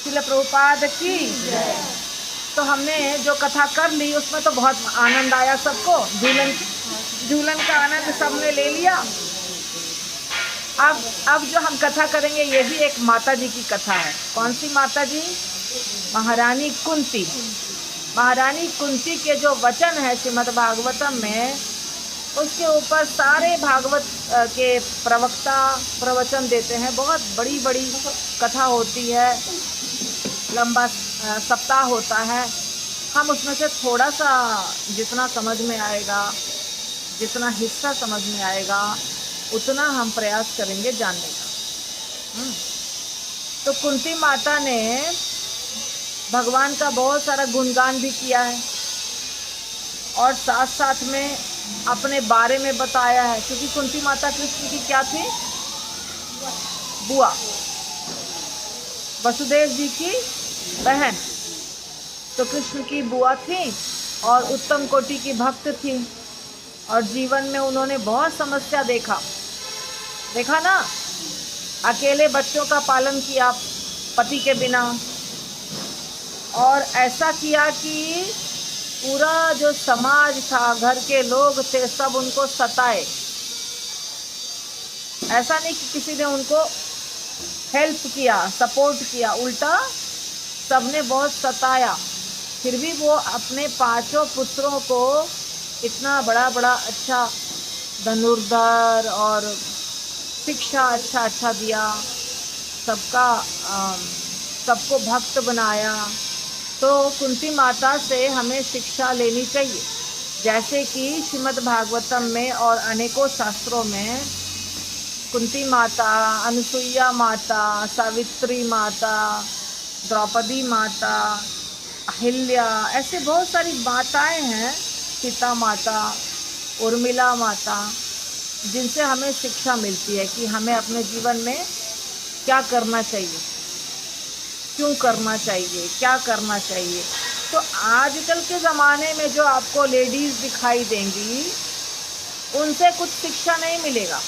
श्रील प्रभुपाद की। तो हमने जो कथा कर ली उसमें तो बहुत आनंद आया सबको, झूलन का आनंद सबने ले लिया। अब जो हम कथा करेंगे ये भी एक माता जी की कथा है। कौन सी माता जी? महारानी कुंती। महारानी कुंती के जो वचन है श्रीमद् भागवतम में, उसके ऊपर सारे भागवत के प्रवक्ता प्रवचन देते हैं। बहुत बड़ी बड़ी कथा होती है, लंबा सप्ताह होता है। हम उसमें से थोड़ा सा जितना समझ में आएगा, जितना हिस्सा समझ में आएगा, उतना हम प्रयास करेंगे जानने का। तो कुंती माता ने भगवान का बहुत सारा गुणगान भी किया है और साथ साथ में अपने बारे में बताया है, क्योंकि कुंती माता कृष्ण की क्या थी? बुआ, वसुदेव जी की बहन। तो कृष्ण की बुआ थी और उत्तम कोटि की भक्त थी और जीवन में उन्होंने बहुत समस्या देखा ना। अकेले बच्चों का पालन किया पति के बिना, और ऐसा किया कि पूरा जो समाज था, घर के लोग थे, सब उनको सताए। ऐसा नहीं कि किसी ने उनको हेल्प किया, सपोर्ट किया, उल्टा सबने बहुत सताया। फिर भी वो अपने 5 पुत्रों को इतना बड़ा बड़ा अच्छा धनुर्धर और शिक्षा अच्छा दिया, सबको भक्त बनाया। तो कुंती माता से हमें शिक्षा लेनी चाहिए। जैसे कि श्रीमद् भागवतम में और अनेकों शास्त्रों में कुंती माता, अनुसुईया माता, सावित्री माता, द्रौपदी माता, अहिल्या, ऐसे बहुत सारी माताएं हैं, सीता माता, उर्मिला माता, जिनसे हमें शिक्षा मिलती है कि हमें अपने जीवन में क्या करना चाहिए, क्यों करना चाहिए, क्या करना चाहिए। तो आजकल के ज़माने में जो आपको लेडीज़ दिखाई देंगी, उनसे कुछ शिक्षा नहीं मिलेगा,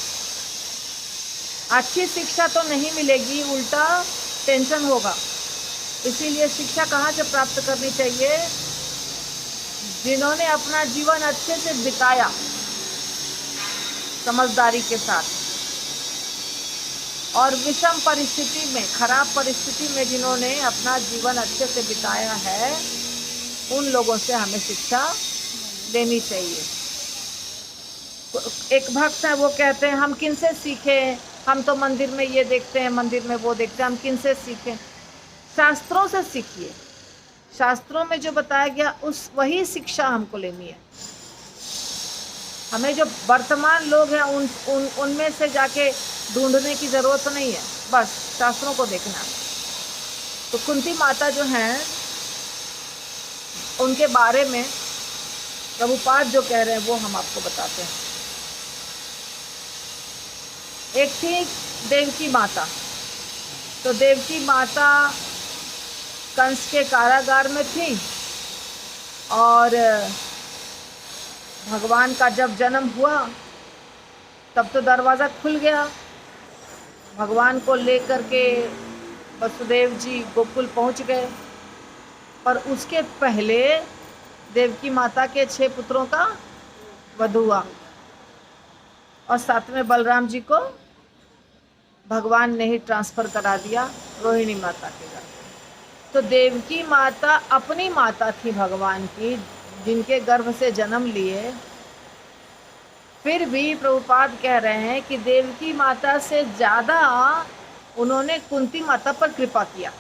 अच्छी शिक्षा तो नहीं मिलेगी, उल्टा टेंशन होगा। इसीलिए शिक्षा कहाँ से प्राप्त करनी चाहिए? जिन्होंने अपना जीवन अच्छे से बिताया समझदारी के साथ, और विषम परिस्थिति में, खराब परिस्थिति में जिन्होंने अपना जीवन अच्छे से बिताया है, उन लोगों से हमें शिक्षा लेनी चाहिए। एक भक्त है, वो कहते हैं हम किन से सीखें, हम तो मंदिर में ये देखते हैं, मंदिर में वो देखते हैं, हम किन से सीखें? शास्त्रों से सीखिए। शास्त्रों में जो बताया गया वही शिक्षा हमको लेनी है। हमें जो वर्तमान लोग हैं उनमें से जाके ढूंढने की ज़रूरत नहीं है, बस शास्त्रों को देखना। तो कुंती माता जो हैं, उनके बारे में प्रभुपाद जो कह रहे हैं वो हम आपको बताते हैं। एक थी देवकी माता। तो देवकी माता कंस के कारागार में थी और भगवान का जब जन्म हुआ तब तो दरवाज़ा खुल गया। भगवान को लेकर के वसुदेव जी गोकुल पहुंच गए, पर उसके पहले देवकी माता के 6 पुत्रों का वध हुआ और साथ में बलराम जी को भगवान ने ही ट्रांसफ़र करा दिया रोहिणी माता के घर। तो देवकी माता अपनी माता थी भगवान की, जिनके गर्भ से जन्म लिए। फिर भी प्रभुपाद कह रहे हैं कि देवकी माता से ज़्यादा उन्होंने कुंती माता पर कृपा किया।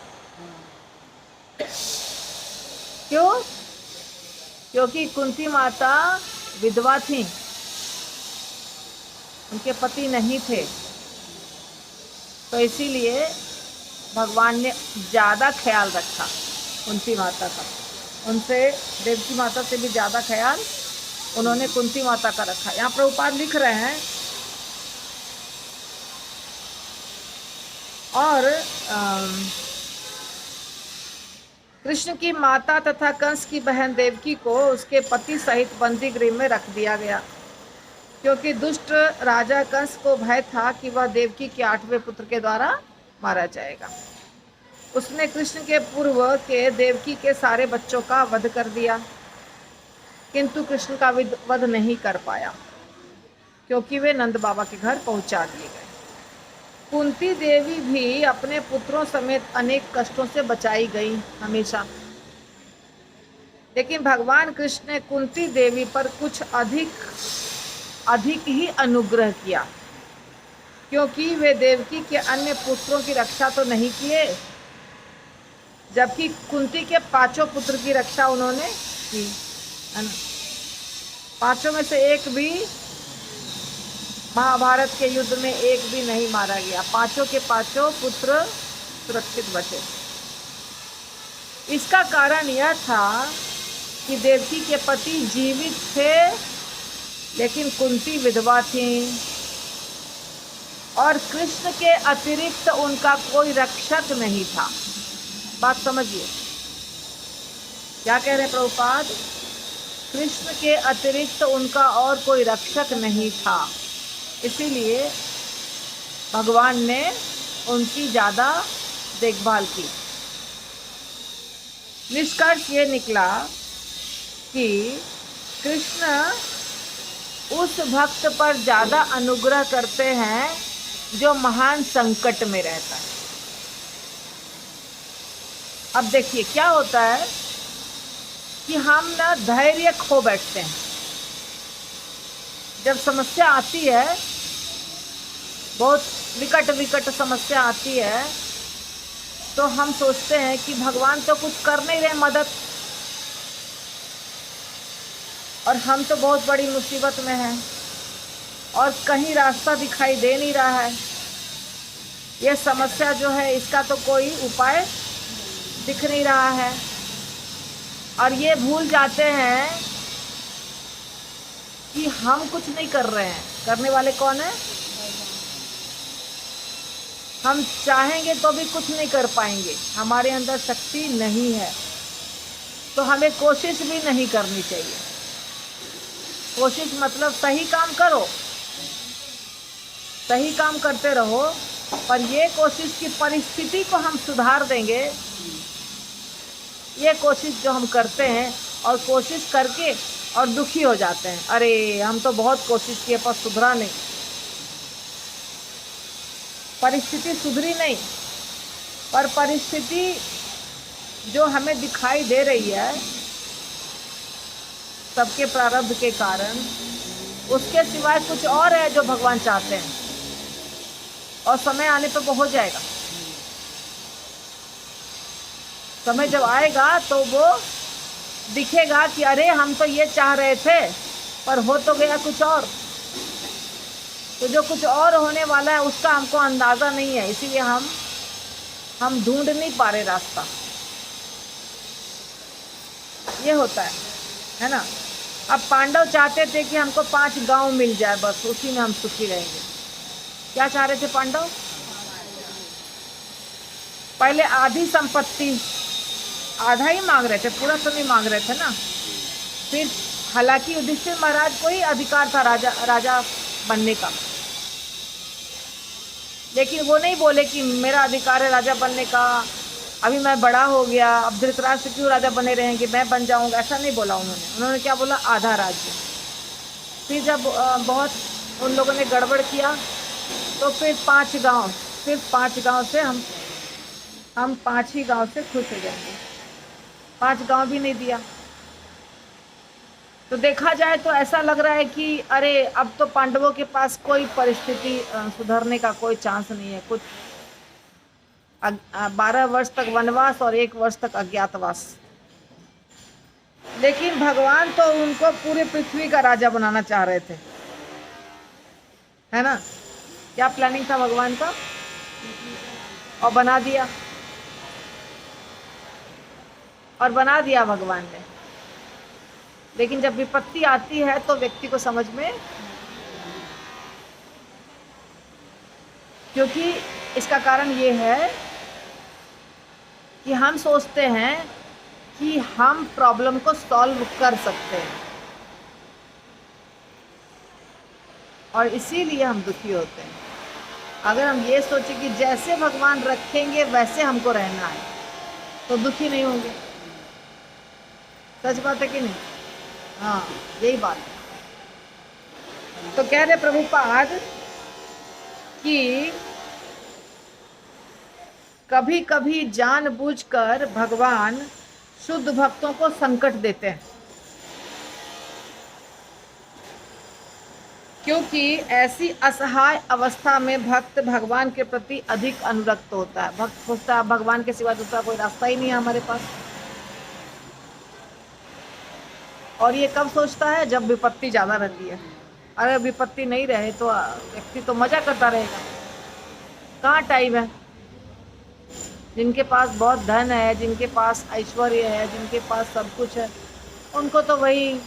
क्यों? क्योंकि कुंती माता विधवा थी, उनके पति नहीं थे, तो इसीलिए भगवान ने ज़्यादा ख्याल रखा कुंती माता का। उनसे, देवकी माता से भी ज़्यादा ख्याल उन्होंने कुंती माता का रखा। यहाँ प्रभुपाद लिख रहे हैं, और कृष्ण की माता तथा कंस की बहन देवकी को उसके पति सहित बंदी गृह में रख दिया गया, क्योंकि दुष्ट राजा कंस को भय था कि वह देवकी के 8वें पुत्र के द्वारा मारा जाएगा। उसने कृष्ण के पूर्व के देवकी के सारे बच्चों का वध कर दिया, किंतु कृष्ण का वध नहीं कर पाया क्योंकि वे नंद बाबा के घर पहुंचा दिए गए। कुंती देवी भी अपने पुत्रों समेत अनेक कष्टों से बचाई गई हमेशा, लेकिन भगवान कृष्ण ने कुंती देवी पर कुछ अधिक ही अनुग्रह किया, क्योंकि वे देवकी के अन्य पुत्रों की रक्षा तो नहीं किए, जबकि कुंती के 5 पुत्र की रक्षा उन्होंने की, है ना। 5 में से एक भी महाभारत के युद्ध में एक भी नहीं मारा गया। 5 के 5 पुत्र सुरक्षित बचे। इसका कारण यह था कि देवकी के पति जीवित थे, लेकिन कुंती विधवा थी और कृष्ण के अतिरिक्त उनका कोई रक्षक नहीं था। बात समझिए, क्या कह रहे हैं प्रभुपाद? कृष्ण के अतिरिक्त उनका और कोई रक्षक नहीं था, इसीलिए भगवान ने उनकी ज़्यादा देखभाल की। निष्कर्ष ये निकला कि कृष्ण उस भक्त पर ज़्यादा अनुग्रह करते हैं जो महान संकट में रहता है। अब देखिए क्या होता है कि हम ना धैर्य खो बैठते हैं। जब समस्या आती है, बहुत विकट समस्या आती है, तो हम सोचते हैं कि भगवान तो कुछ कर नहीं रहे मदद, और हम तो बहुत बड़ी मुसीबत में हैं और कहीं रास्ता दिखाई दे नहीं रहा है। यह समस्या जो है इसका तो कोई उपाय दिख नहीं रहा है, और ये भूल जाते हैं कि हम कुछ नहीं कर रहे हैं। करने वाले कौन है? हम चाहेंगे तो भी कुछ नहीं कर पाएंगे, हमारे अंदर शक्ति नहीं है, तो हमें कोशिश भी नहीं करनी चाहिए। कोशिश मतलब सही काम करो, सही काम करते रहो, पर ये कोशिश की परिस्थिति को हम सुधार देंगे। ये कोशिश जो हम करते हैं और कोशिश करके और दुखी हो जाते हैं, अरे हम तो बहुत कोशिश किए पर सुधरा नहीं, परिस्थिति सुधरी नहीं। पर परिस्थिति जो हमें दिखाई दे रही है सबके प्रारब्ध के कारण, उसके सिवाय कुछ और है जो भगवान चाहते हैं, और समय आने पर वो हो जाएगा। समय जब आएगा तो वो दिखेगा कि अरे हम तो ये चाह रहे थे पर हो तो गया कुछ और। तो जो कुछ और होने वाला है उसका हमको अंदाज़ा नहीं है, इसीलिए हम ढूंढ नहीं पा रहे रास्ता। ये होता है ना। अब पांडव चाहते थे कि हमको 5 गांव मिल जाए, बस उसी में हम सुखी रहेंगे। क्या चाह रहे थे पांडव? पहले आधी संपत्ति, आधा ही मांग रहे थे, पूरा तो नहीं मांग रहे थे ना। फिर हालांकि युधिष्ठिर महाराज को ही अधिकार था राजा बनने का, लेकिन वो नहीं बोले कि मेरा अधिकार है राजा बनने का, अभी मैं बड़ा हो गया, अब धृतराष्ट्र क्यों राजा बने रहेंगे, मैं बन जाऊंगा, ऐसा नहीं बोला उन्होंने क्या बोला? आधा राज्य। फिर जब बहुत उन लोगों ने गड़बड़ किया तो फिर 5 गांव, सिर्फ 5 गांव से हम 5 ही गांव से खुश हो जाएंगे। 5 गांव भी नहीं दिया। तो देखा जाए तो ऐसा लग रहा है कि अरे अब तो पांडवों के पास कोई परिस्थिति सुधरने का कोई चांस नहीं है। कुछ 12 वर्ष तक वनवास और 1 वर्ष तक अज्ञातवास, लेकिन भगवान तो उनको पूरे पृथ्वी का राजा बनाना चाह रहे थे, है ना। क्या प्लानिंग था भगवान का, और बना दिया भगवान ने। लेकिन जब विपत्ति आती है तो व्यक्ति को समझ में, क्योंकि इसका कारण ये है कि हम सोचते हैं कि हम प्रॉब्लम को सॉल्व कर सकते हैं, और इसीलिए हम दुखी होते हैं। अगर हम ये सोचें कि जैसे भगवान रखेंगे वैसे हमको रहना है, तो दुखी नहीं होंगे। सच बात है कि नहीं? हाँ, यही बात है। तो कह रहे प्रभुपाद कि कभी कभी जानबूझकर भगवान शुद्ध भक्तों को संकट देते हैं, क्योंकि ऐसी असहाय अवस्था में भक्त भगवान के प्रति अधिक अनुरक्त होता है। भक्त सोचता है भगवान के सिवा दूसरा कोई रास्ता ही नहीं है हमारे पास। और ये कब सोचता है? जब विपत्ति ज्यादा रहती है। अरे विपत्ति नहीं रहे तो व्यक्ति तो मजा करता रहेगा। कहाँ टाइम है? जिनके पास बहुत धन है, जिनके पास ऐश्वर्य है, जिनके पास सब कुछ है, उनको तो वही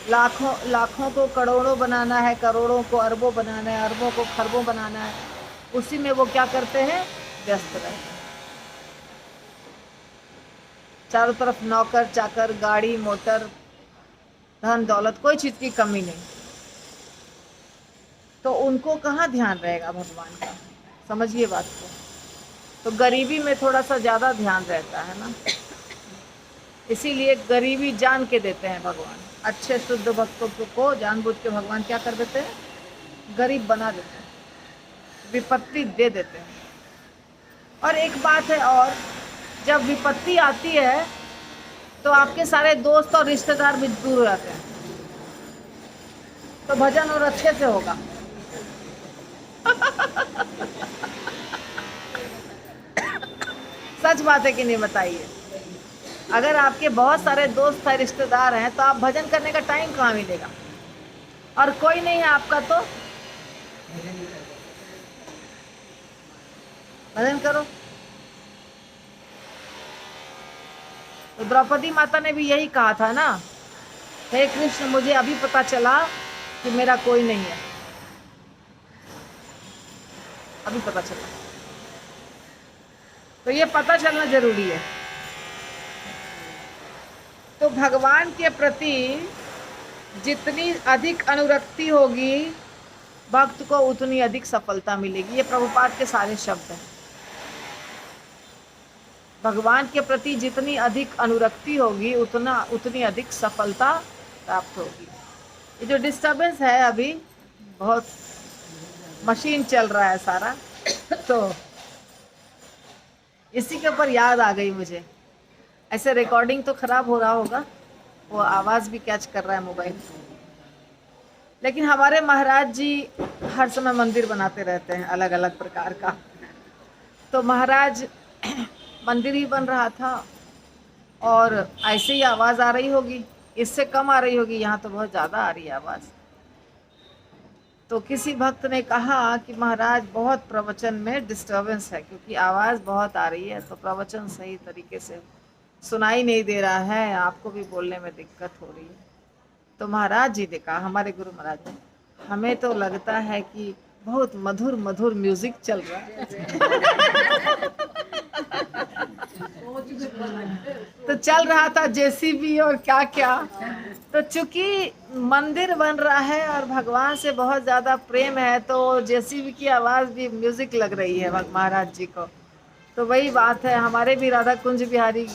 लाखों को करोड़ों बनाना है, करोड़ों को अरबों बनाना है, अरबों को खरबों बनाना है। उसी में वो क्या करते हैं? व्यस्त रहते हैं। चारों तरफ नौकर चाकर, गाड़ी मोटर, धन दौलत, कोई चीज की कमी नहीं। तो उनको कहाँ ध्यान रहेगा भगवान का? समझिए बात को। तो गरीबी में थोड़ा सा ज्यादा ध्यान रहता है ना, इसीलिए गरीबी जान के देते हैं भगवान। अच्छे शुद्ध भक्तों को जानबूझ के भगवान क्या कर देते हैं? गरीब बना देते हैं, विपत्ति दे देते हैं। और एक बात है और, जब विपत्ति आती है तो आपके सारे दोस्त और रिश्तेदार भी दूर हो जाते हैं, तो भजन और अच्छे से होगा। सच बात है कि नहीं बताइए? अगर आपके बहुत सारे दोस्त है, रिश्तेदार हैं, तो आप भजन करने का टाइम कहाँ मिलेगा? और कोई नहीं है आपका तो भजन करो। तो द्रौपदी माता ने भी यही कहा था ना, हे कृष्ण मुझे अभी पता चला कि मेरा कोई नहीं है, अभी पता चला। तो ये पता चलना जरूरी है। तो भगवान के प्रति जितनी अधिक अनुरक्ति होगी भक्त को, उतनी अधिक सफलता मिलेगी। ये प्रभुपाद के सारे शब्द हैं। भगवान के प्रति जितनी अधिक अनुरक्ति होगी उतनी अधिक सफलता प्राप्त होगी। ये जो डिस्टर्बेंस है, अभी बहुत मशीन चल रहा है सारा, तो इसी के ऊपर याद आ गई मुझे। ऐसे रिकॉर्डिंग तो खराब हो रहा होगा, वो आवाज़ भी कैच कर रहा है मोबाइल, लेकिन हमारे महाराज जी हर समय मंदिर बनाते रहते हैं अलग अलग प्रकार का। तो महाराज मंदिर ही बन रहा था और ऐसे ही आवाज़ आ रही होगी, इससे कम आ रही होगी, यहाँ तो बहुत ज़्यादा आ रही है आवाज़। तो किसी भक्त ने कहा कि महाराज बहुत प्रवचन में डिस्टर्बेंस है, क्योंकि आवाज़ बहुत आ रही है, तो प्रवचन सही तरीके से सुनाई नहीं दे रहा है, आपको भी बोलने में दिक्कत हो रही है। तो महाराज जी ने कहा, हमारे गुरु महाराज जी, हमें तो लगता है कि बहुत मधुर मधुर म्यूजिक चल रहा है। तो चल रहा था जेसीबी और क्या क्या। तो चूंकि मंदिर बन रहा है और भगवान से बहुत ज़्यादा प्रेम है, तो जेसीबी की आवाज़ भी म्यूजिक लग रही है महाराज जी को। तो वही बात है, हमारे भी राधा कुंज बिहारी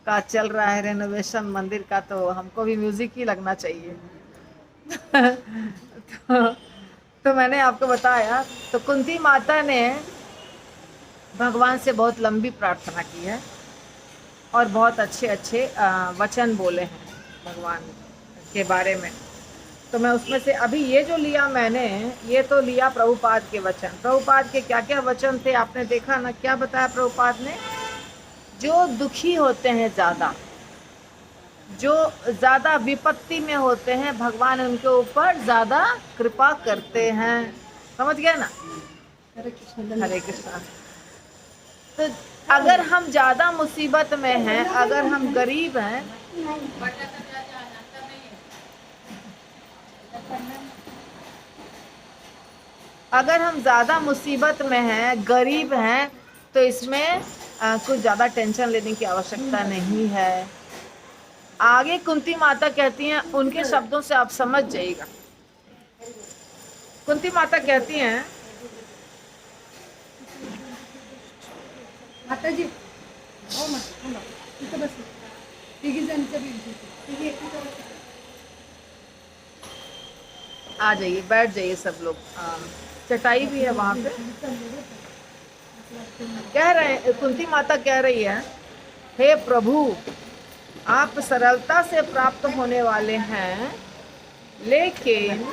का चल रहा है रेनोवेशन मंदिर का, तो हमको भी म्यूजिक ही लगना चाहिए। तो मैंने आपको बताया, तो कुंती माता ने भगवान से बहुत लंबी प्रार्थना की है और बहुत अच्छे अच्छे वचन बोले हैं भगवान के बारे में। तो मैं उसमें से अभी ये जो लिया मैंने, ये तो लिया प्रभुपाद के वचन। प्रभुपाद के क्या क्या वचन थे आपने देखा ना, क्या बताया प्रभुपाद ने? जो दुखी होते हैं ज़्यादा, जो ज़्यादा विपत्ति में होते हैं, भगवान उनके ऊपर ज़्यादा कृपा करते हैं। समझ गए ना? हरे कृष्ण हरे कृष्ण। तो अगर हम ज़्यादा मुसीबत में हैं, अगर हम गरीब हैं, अगर हम ज़्यादा मुसीबत में हैं, गरीब हैं, तो इसमें कुछ ज़्यादा टेंशन लेने की आवश्यकता नहीं है। आगे कुंती माता कहती हैं, उनके शब्दों से आप समझ जाइएगा। कुंती माता कहती हैं माताजी हो मग थांबा. इथं बस. तिघी जणचं बिल घेते. तिघी एकत्र बसा. आ जाइए, बैठ जाइए सब लोग. चटाई भी है वहाँ पे. कह रहे, कुंती माता कह रही है, हे प्रभु, आप सरलता से प्राप्त होने वाले हैं, लेकिन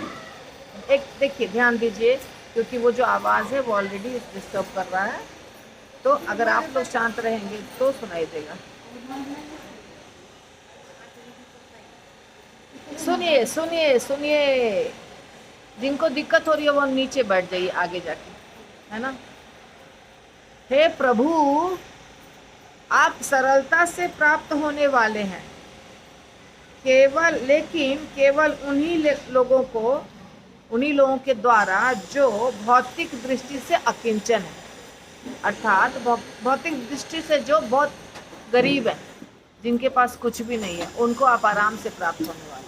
एक देखिए, ध्यान दीजिए, क्योंकि वो जो आवाज़ है वो ऑलरेडी डिस्टर्ब कर रहा है, तो अगर आप लोग शांत रहेंगे तो सुनाई देगा. सुनिए सुनिए सुनिए, जिनको दिक्कत हो रही है वो नीचे बैठ जाइए आगे जाके, है ना. हे प्रभु, आप सरलता से प्राप्त होने वाले हैं, केवल उन्हीं लोगों के द्वारा जो भौतिक दृष्टि से अकिंचन है, अर्थात भौतिक दृष्टि से जो बहुत गरीब है, जिनके पास कुछ भी नहीं है, उनको आप आराम से प्राप्त होने वाले हैं.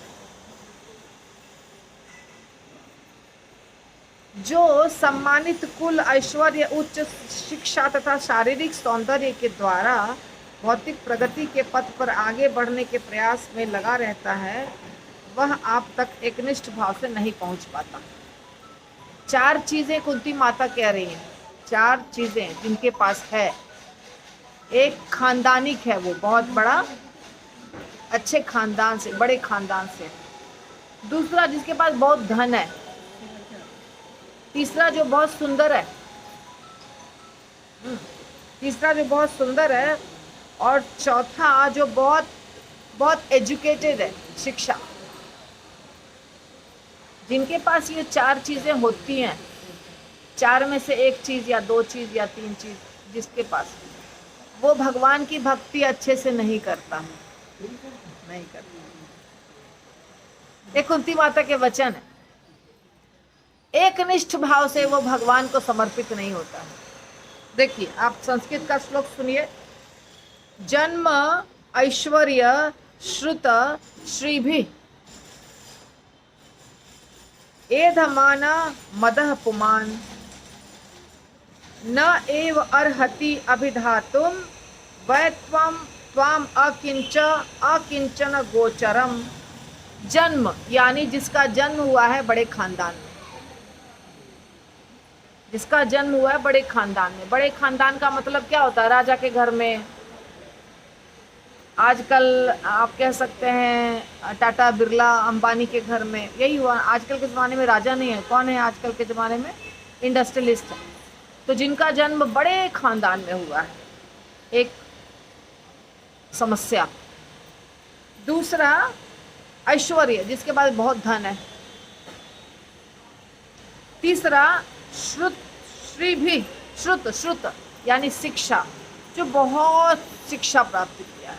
जो सम्मानित कुल, ऐश्वर्य, उच्च शिक्षा तथा शारीरिक सौंदर्य के द्वारा भौतिक प्रगति के पथ पर आगे बढ़ने के प्रयास में लगा रहता है, वह आप तक एकनिष्ठ भाव से नहीं पहुंच पाता. 4 चीजें कुंती माता कह रही हैं, 4 चीजें जिनके पास है. एक खानदानिक है, वो बहुत बड़ा अच्छे खानदान से, बड़े खानदान से. दूसरा, जिसके पास बहुत धन है. तीसरा, जो बहुत सुंदर है. तीसरा, जो बहुत सुंदर है. और चौथा, जो बहुत बहुत एजुकेटेड है, शिक्षा. जिनके पास ये 4 चीजें होती हैं, 4 में से एक चीज या 2 चीज या 3 चीज जिसके पास, वो भगवान की भक्ति अच्छे से नहीं करता है, नहीं करता. ये कुंती माता के वचन है. एक निष्ठ भाव से वो भगवान को समर्पित नहीं होता है. देखिए, आप संस्कृत का श्लोक सुनिए. जन्म ऐश्वर्य श्रुत श्रीभि एधमान मदः पुमान न एव अर्हति अभिधातुम वै त्वाम अकिंचन गोचरम. जन्म यानी जिसका जन्म हुआ है बड़े खानदान में, जिसका जन्म हुआ है बड़े खानदान में. बड़े खानदान का मतलब क्या होता है? राजा के घर में. आजकल आप कह सकते हैं टाटा बिरला अंबानी के घर में यही हुआ. आजकल के ज़माने में राजा नहीं है. कौन है आजकल के ज़माने में? इंडस्ट्रियलिस्ट है. तो जिनका जन्म बड़े खानदान में हुआ है, एक समस्या. दूसरा, ऐश्वर्य, जिसके पास बहुत धन है. तीसरा, श्रुत यानी शिक्षा, जो बहुत शिक्षा प्राप्त किया है,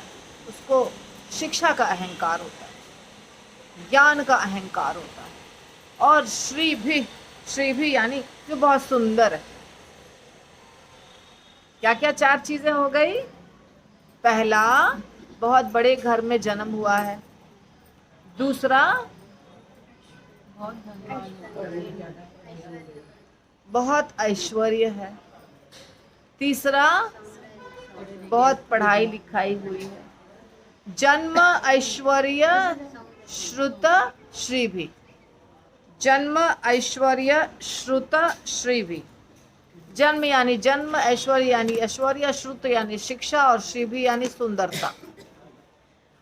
उसको शिक्षा का अहंकार होता है, ज्ञान का अहंकार होता है. और श्री भी यानी जो बहुत सुंदर है. क्या क्या 4 चीजें हो गई? पहला, बहुत बड़े घर में जन्म हुआ है. दूसरा, बहुत ऐश्वर्य है. तीसरा, बहुत पढ़ाई लिखाई हुई है. जन्म ऐश्वर्य श्रुत श्रीभि. जन्म ऐश्वर्य श्रुत श्रीभि. जन्म यानी जन्म, ऐश्वर्य यानी ऐश्वर्य, श्रुत यानी शिक्षा, और श्रीभि यानी सुंदरता.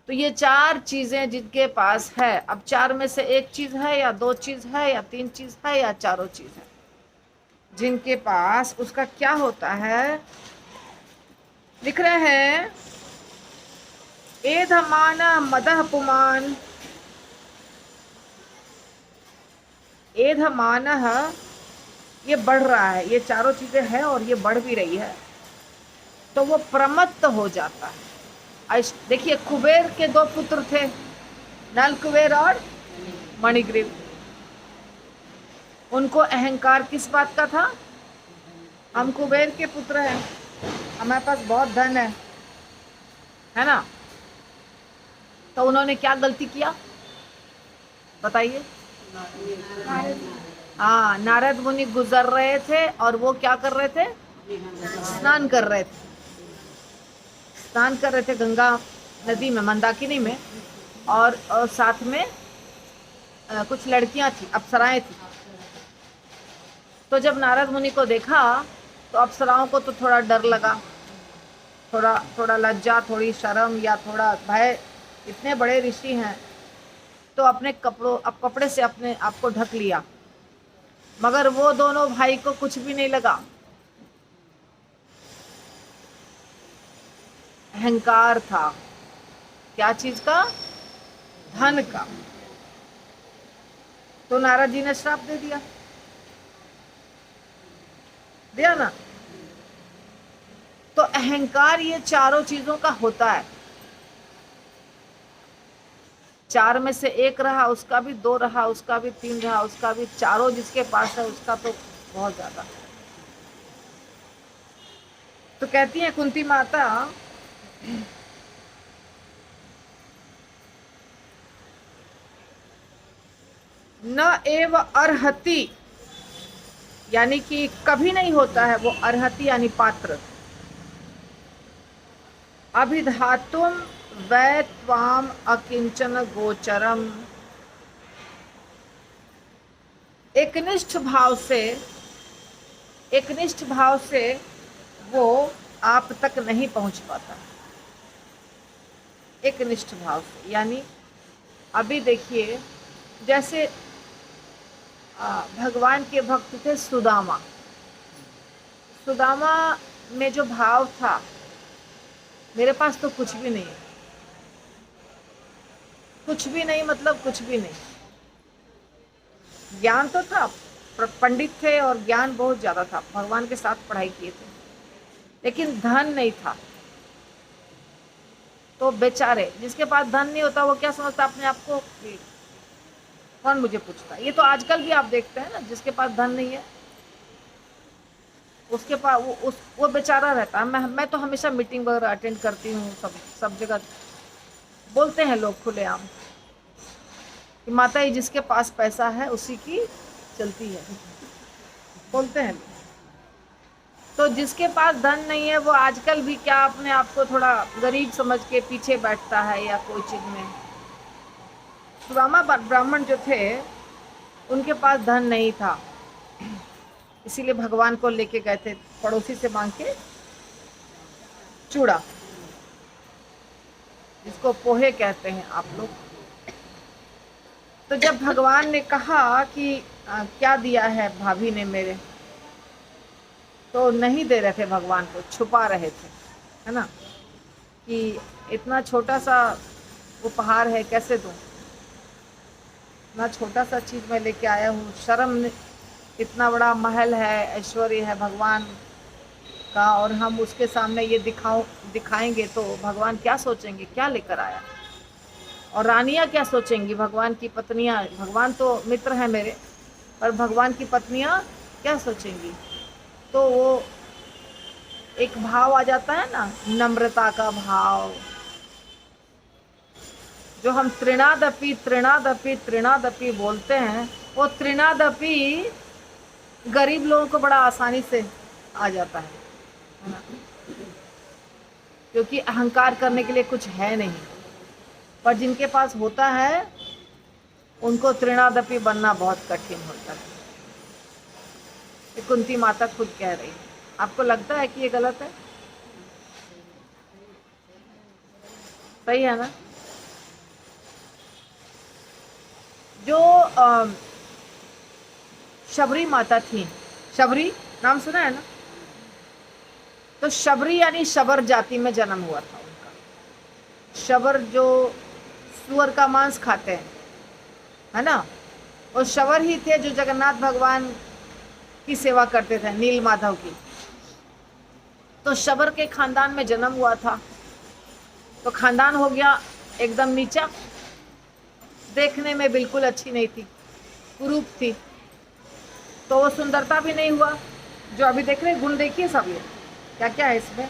तो ये 4 चीजें जिनके पास है. अब 4 में से एक चीज है या 2 चीज है या 3 चीज है या चारों चीज है, जिनके पास, उसका क्या होता है? लिख रहे हैं, एधमान मदः पुमान. एधमान, ये बढ़ रहा है. ये चारों चीजें हैं और ये बढ़ भी रही है, तो वो प्रमत्त हो जाता है. देखिए, कुबेर के 2 पुत्र थे, नल कुबेर और मणिग्रीव. उनको अहंकार किस बात का था? हम कुबेर के पुत्र हैं, हमारे पास बहुत धन है ना. तो उन्होंने क्या गलती किया बताइए? हाँ, नारद मुनि गुजर रहे थे और वो क्या कर रहे थे? स्नान कर रहे थे. स्नान कर रहे थे गंगा नदी में, मंदाकिनी में, और साथ में कुछ लड़कियां थी, अप्सराएं थी। तो जब नारद मुनि को देखा तो अप्सराओं को तो थोड़ा डर लगा, थोड़ा लज्जा, थोड़ी शर्म या थोड़ा भय। इतने बड़े ऋषि हैं तो अपने कपड़े से अपने आप को ढक लिया, मगर वो दोनों भाई को कुछ भी नहीं लगा। अहंकार था। क्या चीज का? धन का। तो नारद जी ने श्राप दे दिया ना। तो अहंकार ये चारों चीजों का होता है। चार में से एक रहा, उसका भी दो रहा, उसका भी तीन रहा, उसका भी चारों जिसके पास है उसका तो बहुत ज्यादा। तो कहती है कुंती माता, न एव अर्हति, यानी कि कभी नहीं होता है वो, अर्हति यानी पात्र, अभिधातुम वै त्वाम अकिंचन गोचरम, एकनिष्ठ भाव से वो आप तक नहीं पहुंच पाता। एकनिष्ठ भाव से यानी अभी देखिए, जैसे भगवान के भक्त थे सुदामा। सुदामा में जो भाव था, मेरे पास तो कुछ भी नहीं है, कुछ भी नहीं मतलब कुछ भी नहीं। ज्ञान तो था, पंडित थे और ज्ञान बहुत ज्यादा था, भगवान के साथ पढ़ाई किए थे, लेकिन धन नहीं था। तो बेचारे, जिसके पास धन नहीं होता वो क्या समझता अपने आप को, कौन मुझे पूछता। ये तो आजकल भी आप देखते हैं ना, जिसके पास धन नहीं है उसके पास वो बेचारा रहता है। मैं तो हमेशा मीटिंग वगैरह अटेंड करती हूँ, सब जगह बोलते हैं लोग खुलेआम कि माता जी जिसके पास पैसा है उसी की चलती है, बोलते हैं। तो जिसके पास धन नहीं है वो आजकल भी क्या अपने आप को थोड़ा गरीब समझ के पीछे बैठता है या कोई चीज में। सुदामा ब्राह्मण जो थे उनके पास धन नहीं था, इसीलिए भगवान को लेके गए थे पड़ोसी से मांग के चूड़ा, जिसको पोहे कहते हैं आप लोग। तो जब भगवान ने कहा कि क्या दिया है भाभी ने मेरे, तो नहीं दे रहे थे भगवान को, छुपा रहे थे, है ना, कि इतना छोटा सा उपहार है कैसे दूं, इतना छोटा सा चीज मैं लेके आया हूँ, शर्म, इतना बड़ा महल है, ऐश्वर्य है भगवान का, और हम उसके सामने ये दिखाएंगे तो भगवान क्या सोचेंगे, क्या लेकर आया, और रानियां क्या सोचेंगी, भगवान की पत्नियां। भगवान तो मित्र हैं मेरे, पर भगवान की पत्नियां क्या सोचेंगी। तो वो एक भाव आ जाता है ना, नम्रता का भाव, जो हम तृणादपि तृणादपि तृणादपि बोलते हैं, वो तृणादपि गरीब लोगों को बड़ा आसानी से आ जाता है ना, क्योंकि अहंकार करने के लिए कुछ है नहीं। पर जिनके पास होता है उनको तृणादपि बनना बहुत कठिन होता है। ये कुंती माता खुद कह रही है। आपको लगता है कि ये गलत है? सही है ना? जो शबरी माता थी, शबरी नाम सुना है ना? तो शबरी यानी शबर जाति में जन्म हुआ था उनका। शबर जो सुअर का मांस खाते हैं, है ना, और शबर ही थे जो जगन्नाथ भगवान की सेवा करते थे, नील माधव की। तो शबर के खानदान में जन्म हुआ था, तो खानदान हो गया एकदम नीचा, देखने में बिल्कुल अच्छी नहीं थी, कुरूप थी। तो वो सुंदरता भी नहीं हुआ जो अभी देख रहे, गुण देखिए सब, ये क्या क्या है इसमें।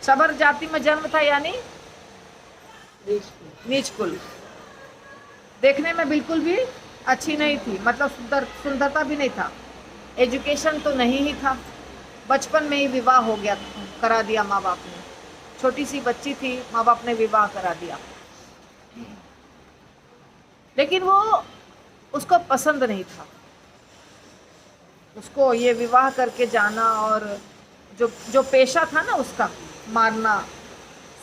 शबर जाति में जन्म था यानी नीच कुल, देखने में बिल्कुल भी अच्छी नहीं थी, मतलब सुंदरता भी नहीं था, एजुकेशन तो नहीं ही था, बचपन में ही विवाह हो गया, करा दिया माँ बाप ने। छोटी सी बच्ची थी, माँ बाप ने विवाह करा दिया, लेकिन वो उसको पसंद नहीं था। उसको ये विवाह करके जाना और जो जो पेशा था ना उसका, मारना,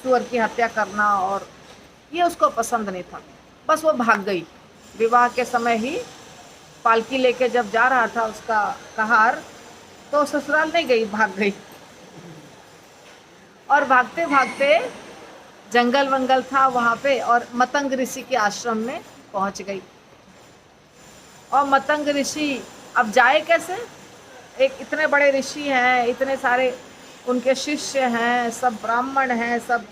सुअर की हत्या करना, और ये उसको पसंद नहीं था। बस वो भाग गई। विवाह के समय ही पालकी लेके जब जा रहा था उसका कहार, तो ससुराल नहीं गई, भाग गई। और भागते भागते जंगल वंगल था वहाँ पे, और मतंग ऋषि के आश्रम में पहुँच गई। और मतंग ऋषि अब जाए कैसे? एक इतने बड़े ऋषि हैं, इतने सारे उनके शिष्य हैं, सब ब्राह्मण हैं, सब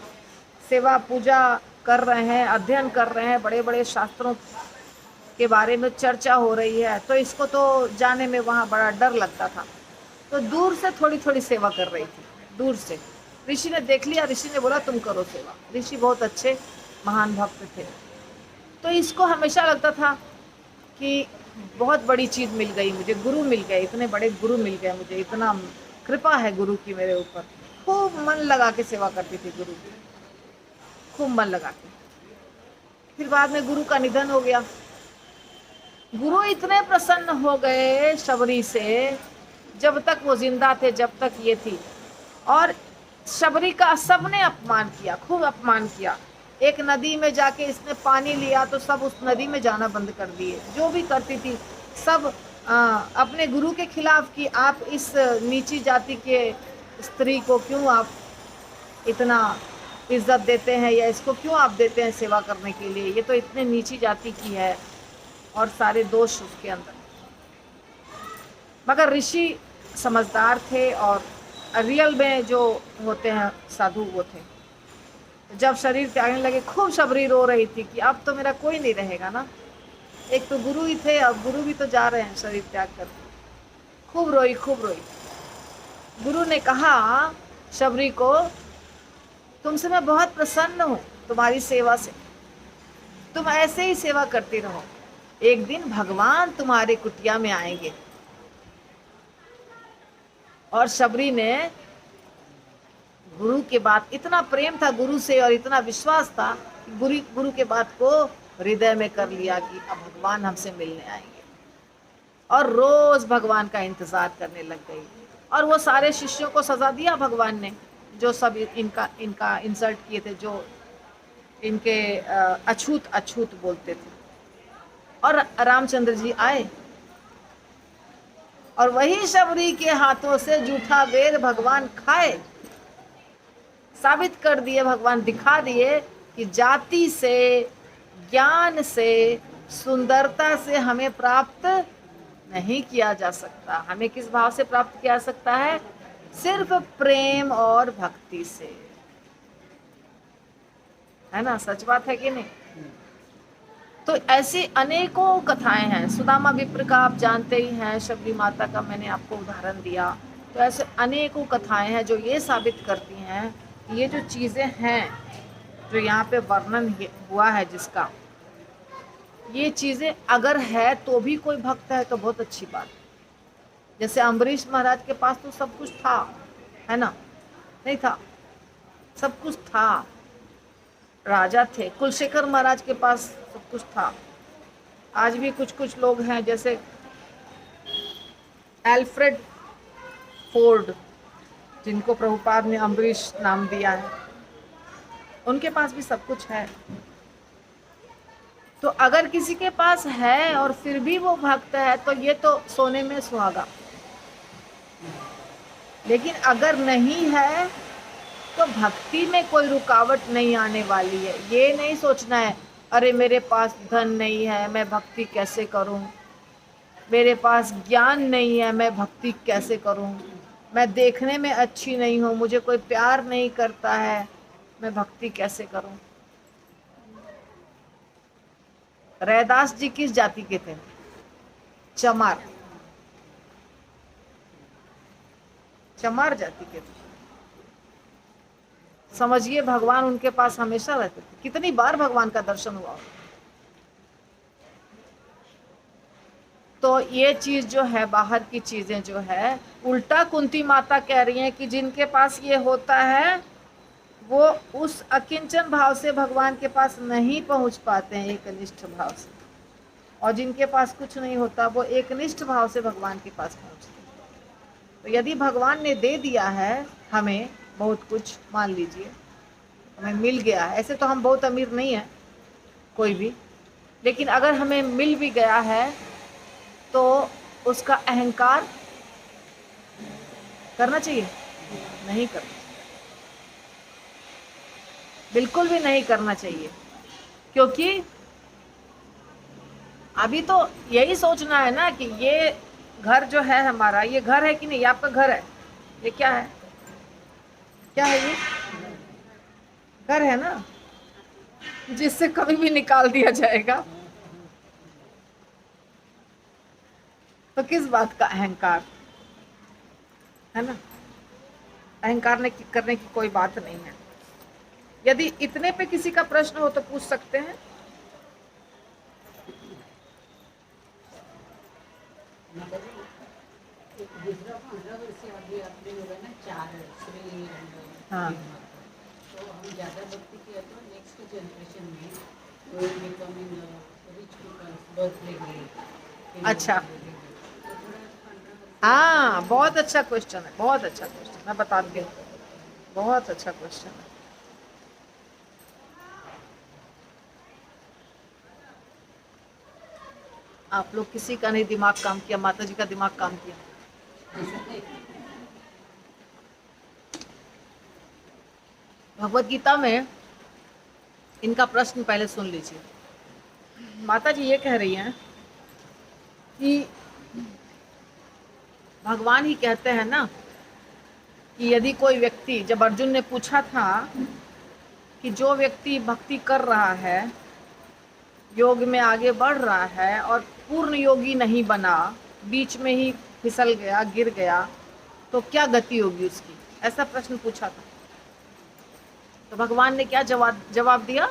सेवा पूजा कर रहे हैं, अध्ययन कर रहे हैं, बड़े बड़े शास्त्रों के बारे में चर्चा हो रही है। तो इसको तो जाने में वहाँ बड़ा डर लगता था, तो दूर से थोड़ी थोड़ी सेवा कर रही थी, दूर से। ऋषि ने देख लिया, ऋषि ने बोला तुम करो सेवा। ऋषि बहुत अच्छे महान भक्त थे, तो इसको हमेशा लगता था कि बहुत बड़ी चीज़ मिल गई मुझे, गुरु मिल गए, इतने बड़े गुरु मिल गए मुझे, इतना कृपा है गुरु की मेरे ऊपर। खूब मन लगा के सेवा करती थी गुरु की, खूब मन लगा के। फिर बाद में गुरु का निधन हो गया। गुरु इतने प्रसन्न हो गए शबरी से, जब तक वो जिंदा थे, जब तक ये थी। और शबरी का सबने अपमान किया, खूब अपमान किया। एक नदी में जाके इसने पानी लिया तो सब उस नदी में जाना बंद कर दिए। जो भी करती थी सब अपने गुरु के खिलाफ कि आप इस नीची जाति के स्त्री को क्यों आप इतना इज्जत देते हैं, या इसको क्यों आप देते हैं सेवा करने के लिए, ये तो इतने नीची जाति की है, और सारे दोष उसके अंदर। मगर ऋषि समझदार थे, और रियल में जो होते हैं साधु वो थे। जब शरीर त्यागने लगे, खूब शबरी रो रही थी कि अब तो मेरा कोई नहीं रहेगा ना, एक तो गुरु ही थे, अब गुरु भी तो जा रहे हैं शरीर त्याग कर। खूब रोई, खूब रोई। गुरु ने कहा शबरी को, तुमसे मैं बहुत प्रसन्न हूँ, तुम्हारी सेवा से, तुम ऐसे ही सेवा करती रहो, एक दिन भगवान तुम्हारे कुटिया में आएंगे। और शबरी ने गुरु के बात, इतना प्रेम था गुरु से और इतना विश्वास था कि गुरु के बात को हृदय में कर लिया कि अब भगवान हमसे मिलने आएंगे, और रोज भगवान का इंतजार करने लग गई। और वो सारे शिष्यों को सजा दिया भगवान ने, जो सब इनका इंसल्ट किए थे, जो इनके अछूत अछूत बोलते थे। और रामचंद्र जी आए, और वही शबरी के हाथों से जूठा बेर भगवान खाए। साबित कर दिए भगवान, दिखा दिए कि जाति से, ज्ञान से, सुंदरता से हमें प्राप्त नहीं किया जा सकता। हमें किस भाव से प्राप्त किया जा सकता है? सिर्फ प्रेम और भक्ति से, है ना? सच बात है कि नहीं? तो ऐसी अनेकों कथाएं हैं। सुदामा विप्र का आप जानते ही हैं, शबरी माता का मैंने आपको उदाहरण दिया। तो ऐसे अनेकों कथाएं हैं जो ये साबित करती हैं ये जो चीज़ें हैं जो यहाँ पे वर्णन हुआ है जिसका, ये चीज़ें अगर है तो भी कोई भक्त है तो बहुत अच्छी बात। जैसे अम्बरीश महाराज के पास तो सब कुछ था, है ना? नहीं था? सब कुछ था, राजा थे। कुलशेखर महाराज के पास सब कुछ था। आज भी कुछ कुछ लोग हैं, जैसे एल्फ्रेड फोर्ड, जिनको प्रभुपाद ने अम्बरीश नाम दिया है, उनके पास भी सब कुछ है। तो अगर किसी के पास है और फिर भी वो भक्त है तो ये तो सोने में सुहागा। लेकिन अगर नहीं है तो भक्ति में कोई रुकावट नहीं आने वाली है। ये नहीं सोचना है अरे मेरे पास धन नहीं है मैं भक्ति कैसे करूं, मेरे पास ज्ञान नहीं है मैं भक्ति कैसे करूं, मैं देखने में अच्छी नहीं हूं, मुझे कोई प्यार नहीं करता है, मैं भक्ति कैसे करूं। रैदास जी किस जाति के थे? चमार, चमार जाति के थे। समझिए भगवान उनके पास हमेशा रहते थे। कितनी बार भगवान का दर्शन हुआ। तो ये चीज जो है, बाहर की चीजें जो है, उल्टा कुंती माता कह रही हैं कि जिनके पास ये होता है वो उस अकिंचन भाव से भगवान के पास नहीं पहुंच पाते हैं एकनिष्ठ भाव से, और जिनके पास कुछ नहीं होता वो एकनिष्ठ भाव से भगवान के पास पहुंचते हैं। तो यदि भगवान ने दे दिया है हमें बहुत कुछ, मान लीजिए हमें मिल गया है, ऐसे तो हम बहुत अमीर नहीं हैं कोई भी, लेकिन अगर हमें मिल भी गया है तो उसका अहंकार करना चाहिए? नहीं करना चाहिए, बिल्कुल भी नहीं करना चाहिए। क्योंकि अभी तो यही सोचना है ना कि ये घर जो है हमारा, ये घर है कि नहीं? ये आपका घर है, ये क्या है? क्या है ये? घर है ना, जिससे कभी भी निकाल दिया जाएगा। तो किस बात का अहंकार है ना? अहंकार करने की कोई बात नहीं है। यदि इतने पे किसी का प्रश्न हो तो पूछ सकते हैं। हाँ, तो हम ज़्यादा भक्ति किया तो नेक्स्ट जनरेशन में वो बिकमिंग रिच पीपल्स बर्थडे। अच्छा, हाँ, बहुत अच्छा क्वेश्चन है, बहुत अच्छा क्वेश्चन, मैं बताती हूँ, बहुत अच्छा क्वेश्चन है। आप लोग किसी का नहीं दिमाग काम किया, माता जी का दिमाग काम किया। भगवत गीता में इनका प्रश्न पहले सुन लीजिए। माता जी ये कह रही हैं कि भगवान ही कहते हैं ना कि यदि कोई व्यक्ति, जब अर्जुन ने पूछा था कि जो व्यक्ति भक्ति कर रहा है, योग में आगे बढ़ रहा है और पूर्ण योगी नहीं बना, बीच में ही फिसल गया, गिर गया, तो क्या गति होगी उसकी? ऐसा प्रश्न पूछा था। तो भगवान ने क्या जवाब दिया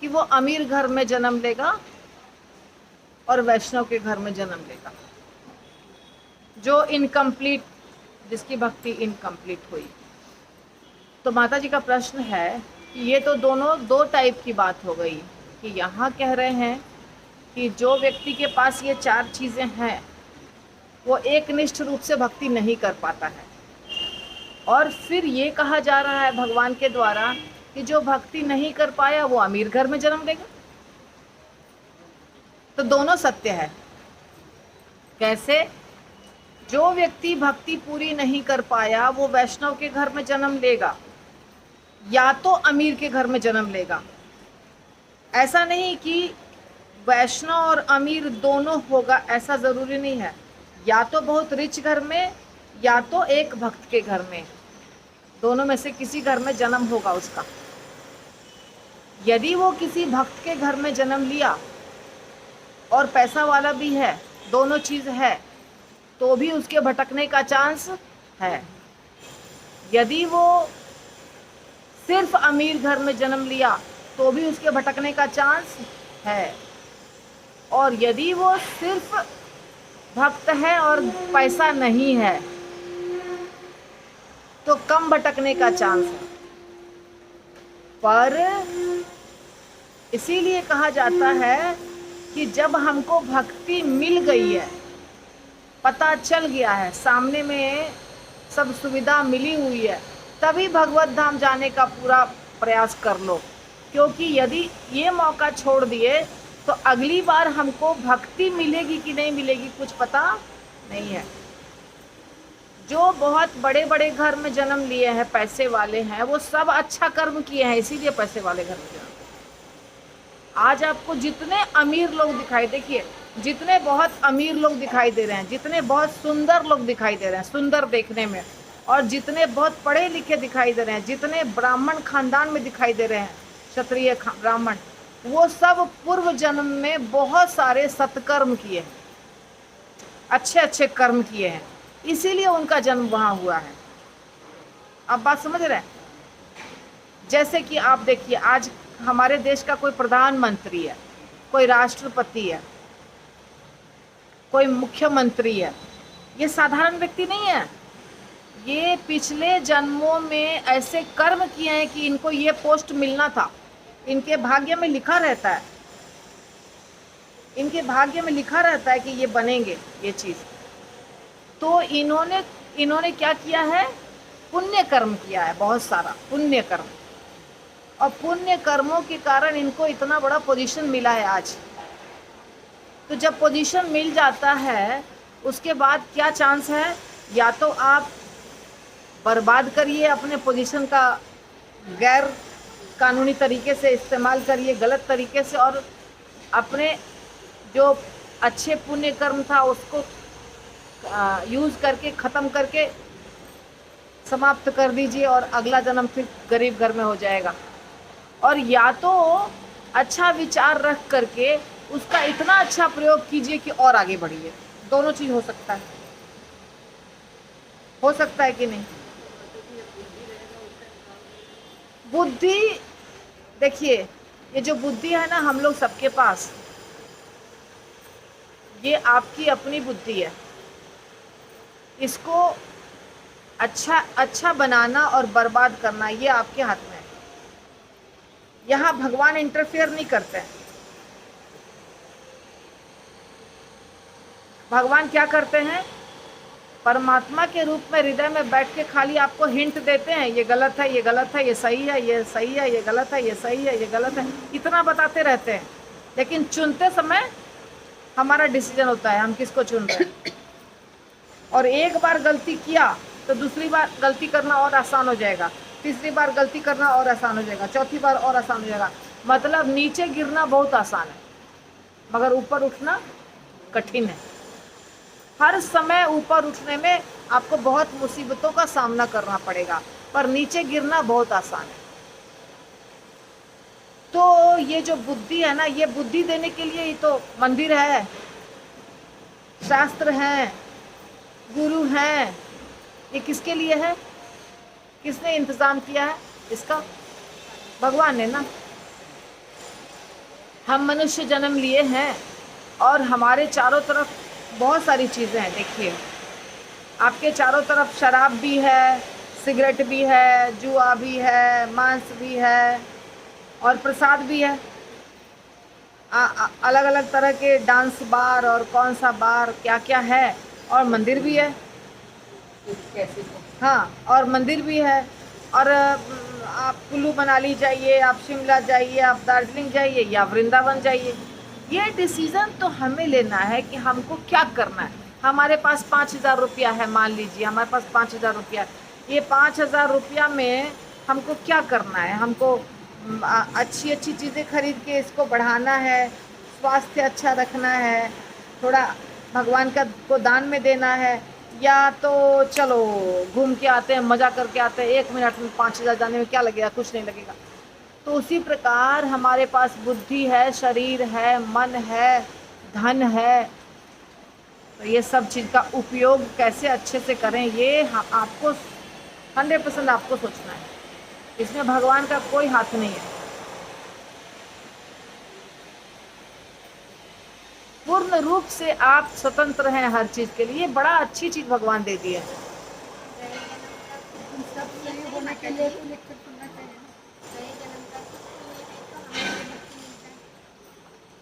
कि वो अमीर घर में जन्म लेगा और वैष्णव के घर में जन्म लेगा, जो इनकम्प्लीट, जिसकी भक्ति इनकम्प्लीट हुई। तो माता जी का प्रश्न है कि ये तो दोनों दो टाइप की बात हो गई, कि यहाँ कह रहे हैं कि जो व्यक्ति के पास ये चार चीज़ें हैं वो एकनिष्ठ रूप से भक्ति नहीं कर पाता है, और फिर ये कहा जा रहा है भगवान के द्वारा कि जो भक्ति नहीं कर पाया वो अमीर घर में जन्म लेगा। तो दोनों सत्य है। कैसे? जो व्यक्ति भक्ति पूरी नहीं कर पाया वो वैष्णव के घर में जन्म लेगा या तो अमीर के घर में जन्म लेगा। ऐसा नहीं कि वैष्णव और अमीर दोनों होगा, ऐसा ज़रूरी नहीं है। या तो बहुत रिच घर में या तो एक भक्त के घर में, दोनों में से किसी घर में जन्म होगा उसका। यदि वो किसी भक्त के घर में जन्म लिया और पैसा वाला भी है, दोनों चीज़ है, तो भी उसके भटकने का चांस है। यदि वो सिर्फ अमीर घर में जन्म लिया तो भी उसके भटकने का चांस है, और यदि वो सिर्फ भक्त है और पैसा नहीं है तो कम भटकने का चांस है। पर इसीलिए कहा जाता है कि जब हमको भक्ति मिल गई है, पता चल गया है, सामने में सब सुविधा मिली हुई है, तभी भगवत धाम जाने का पूरा प्रयास कर लो। क्योंकि यदि ये मौका छोड़ दिए तो अगली बार हमको भक्ति मिलेगी कि नहीं मिलेगी कुछ पता नहीं है। जो बहुत बड़े बड़े घर में जन्म लिए हैं, पैसे वाले हैं, वो सब अच्छा कर्म किए हैं, इसीलिए पैसे वाले घर में जन्म। आज आपको जितने अमीर लोग दिखाई, देखिए जितने बहुत अमीर लोग दिखाई दे रहे हैं, जितने बहुत सुंदर लोग दिखाई दे रहे हैं, सुंदर देखने में, और जितने बहुत पढ़े लिखे दिखाई दे रहे हैं, जितने ब्राह्मण खानदान में दिखाई दे रहे हैं, क्षत्रिय ब्राह्मण, वो सब पूर्व जन्म में बहुत सारे सत्कर्म किए हैं, अच्छे अच्छे कर्म किए हैं, इसीलिए उनका जन्म वहाँ हुआ है। आप बात समझ रहे हैं? जैसे कि आप देखिए, आज हमारे देश का कोई प्रधानमंत्री है, कोई राष्ट्रपति है, कोई मुख्यमंत्री है, ये साधारण व्यक्ति नहीं है। ये पिछले जन्मों में ऐसे कर्म किए हैं कि इनको ये पोस्ट मिलना था, इनके भाग्य में लिखा रहता है, इनके भाग्य में लिखा रहता है कि ये बनेंगे ये चीज़। तो इन्होंने क्या किया है, पुण्य कर्म किया है, बहुत सारा पुण्य कर्म, और पुण्य कर्मों के कारण इनको इतना बड़ा पोजीशन मिला है आज। तो जब पोजीशन मिल जाता है उसके बाद क्या चांस है, या तो आप बर्बाद करिए अपने पोजीशन का, गैर कानूनी तरीके से इस्तेमाल करिए, गलत तरीके से, और अपने जो अच्छे पुण्य कर्म था उसको यूज़ करके ख़त्म करके समाप्त कर दीजिए और अगला जन्म फिर गरीब घर में हो जाएगा। और या तो अच्छा विचार रख करके उसका इतना अच्छा प्रयोग कीजिए कि और आगे बढ़िए। दोनों चीज़ हो सकता है कि नहीं। बुद्धि, देखिए ये जो बुद्धि है ना हम लोग सबके पास, ये आपकी अपनी बुद्धि है। इसको अच्छा बनाना और बर्बाद करना ये आपके हाथ में है। यहाँ भगवान इंटरफेयर नहीं करते हैं। भगवान क्या करते हैं, परमात्मा के रूप में हृदय में बैठ के खाली आपको हिंट देते हैं, ये गलत है, ये गलत है, ये सही है, ये सही है, ये गलत है, ये सही है, ये गलत है, इतना बताते रहते हैं। लेकिन चुनते समय हमारा डिसीजन होता है, हम किसको चुन रहे हैं। और एक बार गलती किया तो दूसरी बार गलती करना और आसान हो जाएगा, तीसरी बार गलती करना और आसान हो जाएगा, चौथी बार और आसान हो जाएगा। मतलब नीचे गिरना बहुत आसान है मगर ऊपर उठना कठिन है। हर समय ऊपर उठने में आपको बहुत मुसीबतों का सामना करना पड़ेगा, पर नीचे गिरना बहुत आसान है। तो ये जो बुद्धि है ना, ये बुद्धि देने के लिए ही तो मंदिर है, शास्त्र हैं, गुरु हैं। ये किसके लिए है, किसने इंतजाम किया है इसका, भगवान ने ना। हम मनुष्य जन्म लिए हैं और हमारे चारों तरफ बहुत सारी चीज़ें हैं। देखिए आपके चारों तरफ शराब भी है, सिगरेट भी है, जुआ भी है, मांस भी है और प्रसाद भी है। अलग अलग तरह के डांस बार और कौन सा बार क्या क्या है, और मंदिर भी है। हाँ, और मंदिर भी है। और आप कुल्लू मनाली जाइए, आप शिमला जाइए, आप दार्जिलिंग जाइए या वृंदावन जाइए, ये डिसीज़न तो हमें लेना है कि हमको क्या करना है। हमारे पास 5,000 रुपया है, मान लीजिए हमारे पास 5,000 रुपया, ये 5,000 रुपया में हमको क्या करना है। हमको अच्छी अच्छी चीज़ें खरीद के इसको बढ़ाना है, स्वास्थ्य अच्छा रखना है, थोड़ा भगवान का को दान में देना है, या तो चलो घूम के आते हैं, मज़ा करके आते हैं, 1 मिनट में 5,000 जाने में क्या लगेगा, कुछ नहीं लगेगा। तो उसी प्रकार हमारे पास बुद्धि है, शरीर है, मन है, धन है, तो ये सब चीज़ का उपयोग कैसे अच्छे से करें, ये आपको 100% आपको सोचना है। इसमें भगवान का कोई हाथ नहीं है। पूर्ण रूप से आप स्वतंत्र हैं हर चीज़ के लिए। बड़ा अच्छी चीज़ भगवान दे दी है।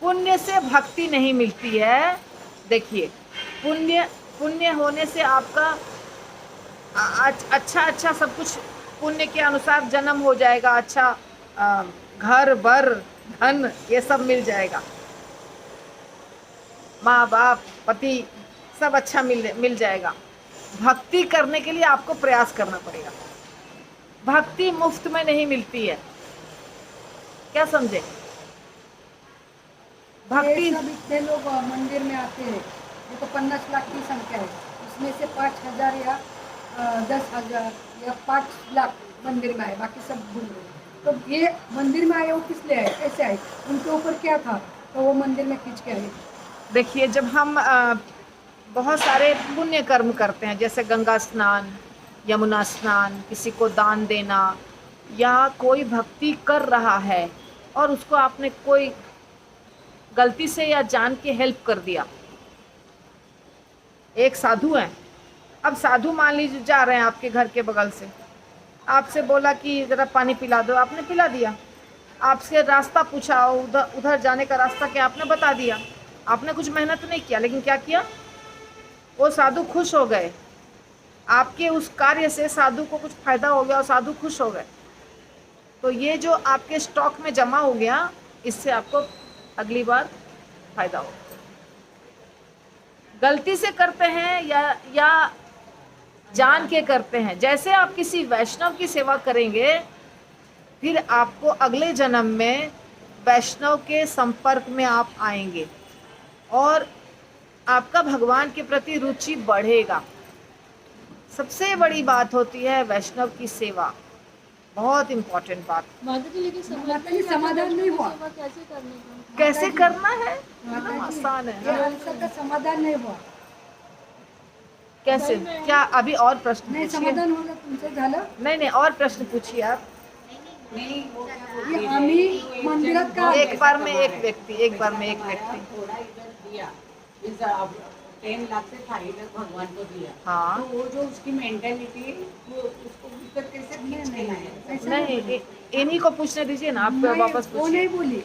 पुण्य से भक्ति नहीं मिलती है। देखिए पुण्य होने से आपका अच्छा सब कुछ पुण्य के अनुसार जन्म हो जाएगा, अच्छा घर बर धन ये सब मिल जाएगा, माँ बाप पति सब अच्छा मिल जाएगा। भक्ति करने के लिए आपको प्रयास करना पड़ेगा। भक्ति मुफ्त में नहीं मिलती है, क्या समझे। भक्ति सब इतने लोग मंदिर में आते हैं, देखो 50 लाख की संख्या है, उसमें से 5,000 या 10,000 या 5 लाख मंदिर में आए, बाकी सब घूम रहे। तो ये मंदिर में आए वो किस लिए आए, कैसे आए, उनके ऊपर क्या था तो वो मंदिर में खींच के आए। देखिए जब हम बहुत सारे पुण्य कर्म करते हैं, जैसे गंगा स्नान, यमुना स्नान, किसी को दान देना, या कोई भक्ति कर रहा है और उसको आपने कोई गलती से या जान के हेल्प कर दिया। एक साधु हैं, अब साधु मान लीजिए जा रहे हैं आपके घर के बगल से, आपसे बोला कि ज़रा पानी पिला दो, आपने पिला दिया। आपसे रास्ता पूछा, उधर उधर जाने का रास्ता क्या, आपने बता दिया। आपने कुछ मेहनत नहीं किया, लेकिन क्या किया, वो साधु खुश हो गए। आपके उस कार्य से साधु को कुछ फायदा हो गया और साधु खुश हो गए। तो ये जो आपके स्टॉक में जमा हो गया, इससे आपको अगली बार फायदा हो। गलती से करते हैं या जान के करते हैं। जैसे आप किसी वैष्णव की सेवा करेंगे, फिर आपको अगले जन्म में वैष्णव के संपर्क में आप आएंगे और आपका भगवान के प्रति रुचि बढ़ेगा। सबसे बड़ी बात होती है वैष्णव की सेवा, बहुत इम्पोर्टेंट बात। माता जी लेकिन माता जी समाधान नहीं हुआ। सेवा कैसे करने का? कैसे करना है, माता एकदम जी, आसान ये है। आंसर का समाधान नहीं हुआ। कैसे, क्या अभी और प्रश्न नहीं पूछिए। समाधान होगा तुमचं झालं। नहीं और प्रश्न पूछिए आप। नहीं वो क्या ये बोलते हैं, आम्ही मंदिरात का एक बार में एक व्यक्ति, एक बार में एक हमारा व्यक्ति। थोड़ा इधर दिया, इस 10 लाख से फाइल भगवान को दिया। हाँ। तो वो जो उसकी मेंटेलिटी, वो उसको भीतर कैसे खींचना है। ऐसा नहीं, इन्हीं को पूछने दीजिए ना, आप नहीं, वापस वो पूछिए नहीं बोली।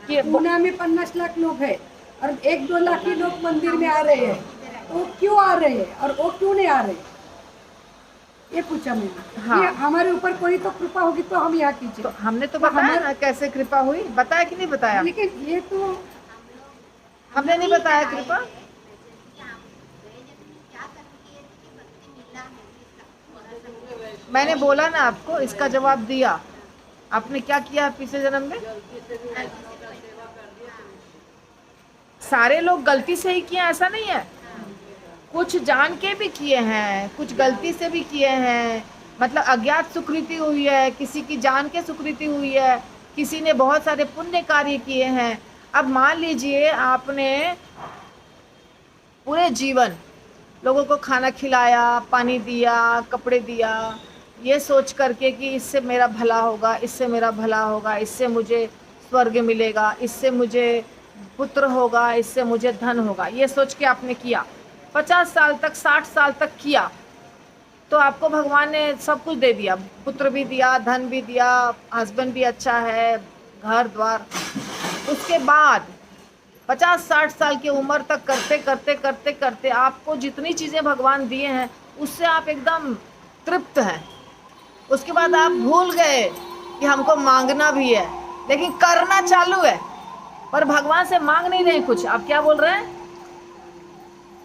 कि पूना में 50 लाख लोग हैं और 1-2 लाख ही लोग मंदिर में आ रहे हैं, तो वो क्यों आ रहे हैं और वो क्यों नहीं आ रहे, ये पूछा मैंने। हाँ। ये हमारे ऊपर कोई तो कृपा होगी तो हम यहाँ कीजिए। तो हमने तो बताया ना कैसे कृपा हुई, बताया कि नहीं बताया? लेकिन ये तो हमने नहीं बताया कृपा। मैंने बोला ना आपको, इसका जवाब दिया। आपने क्या किया पिछले जन्म में? सारे लोग गलती से ही किए ऐसा नहीं है, कुछ जान के भी किए हैं, कुछ गलती से भी किए हैं। मतलब अज्ञात सुकृति हुई है, किसी की जान के सुकृति हुई है, किसी ने बहुत सारे पुण्य कार्य किए हैं। अब मान लीजिए आपने पूरे जीवन लोगों को खाना खिलाया, पानी दिया, कपड़े दिया, ये सोच करके कि इससे मेरा भला होगा, इससे मेरा भला होगा, इससे मुझे स्वर्ग मिलेगा, इससे मुझे पुत्र होगा, इससे मुझे धन होगा, ये सोच के आपने किया। 50 साल तक, 60 साल तक किया, तो आपको भगवान ने सब कुछ दे दिया, पुत्र भी दिया, धन भी दिया, हस्बैंड भी अच्छा है, घर द्वार। उसके बाद 50-60 साल की उम्र तक करते करते करते करते आपको जितनी चीज़ें भगवान दिए हैं, उससे आप एकदम तृप्त हैं। उसके बाद आप भूल गए कि हमको मांगना भी है, लेकिन करना चालू है, पर भगवान से मांग नहीं रहे कुछ। आप क्या बोल रहे हैं?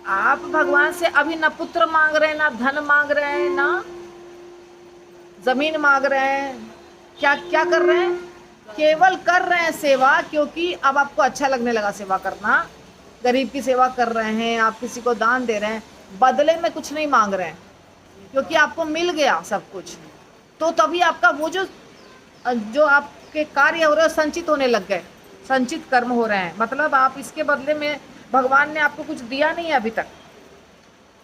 आप भगवान से अभी ना पुत्र मांग रहे हैं, ना धन मांग रहे हैं, ना जमीन मांग रहे हैं। क्या क्या कर रहे हैं? केवल कर रहे हैं सेवा, क्योंकि अब आपको अच्छा लगने लगा सेवा करना। गरीब की सेवा कर रहे हैं, आप किसी को दान दे रहे हैं, बदले में कुछ नहीं मांग रहे हैं, क्योंकि आपको मिल गया सब कुछ। तो तभी आपका वो जो आपके कार्य हो रहे हैं संचित होने लग गए, संचित कर्म हो रहे हैं। मतलब आप इसके बदले में, भगवान ने आपको कुछ दिया नहीं है, अभी तक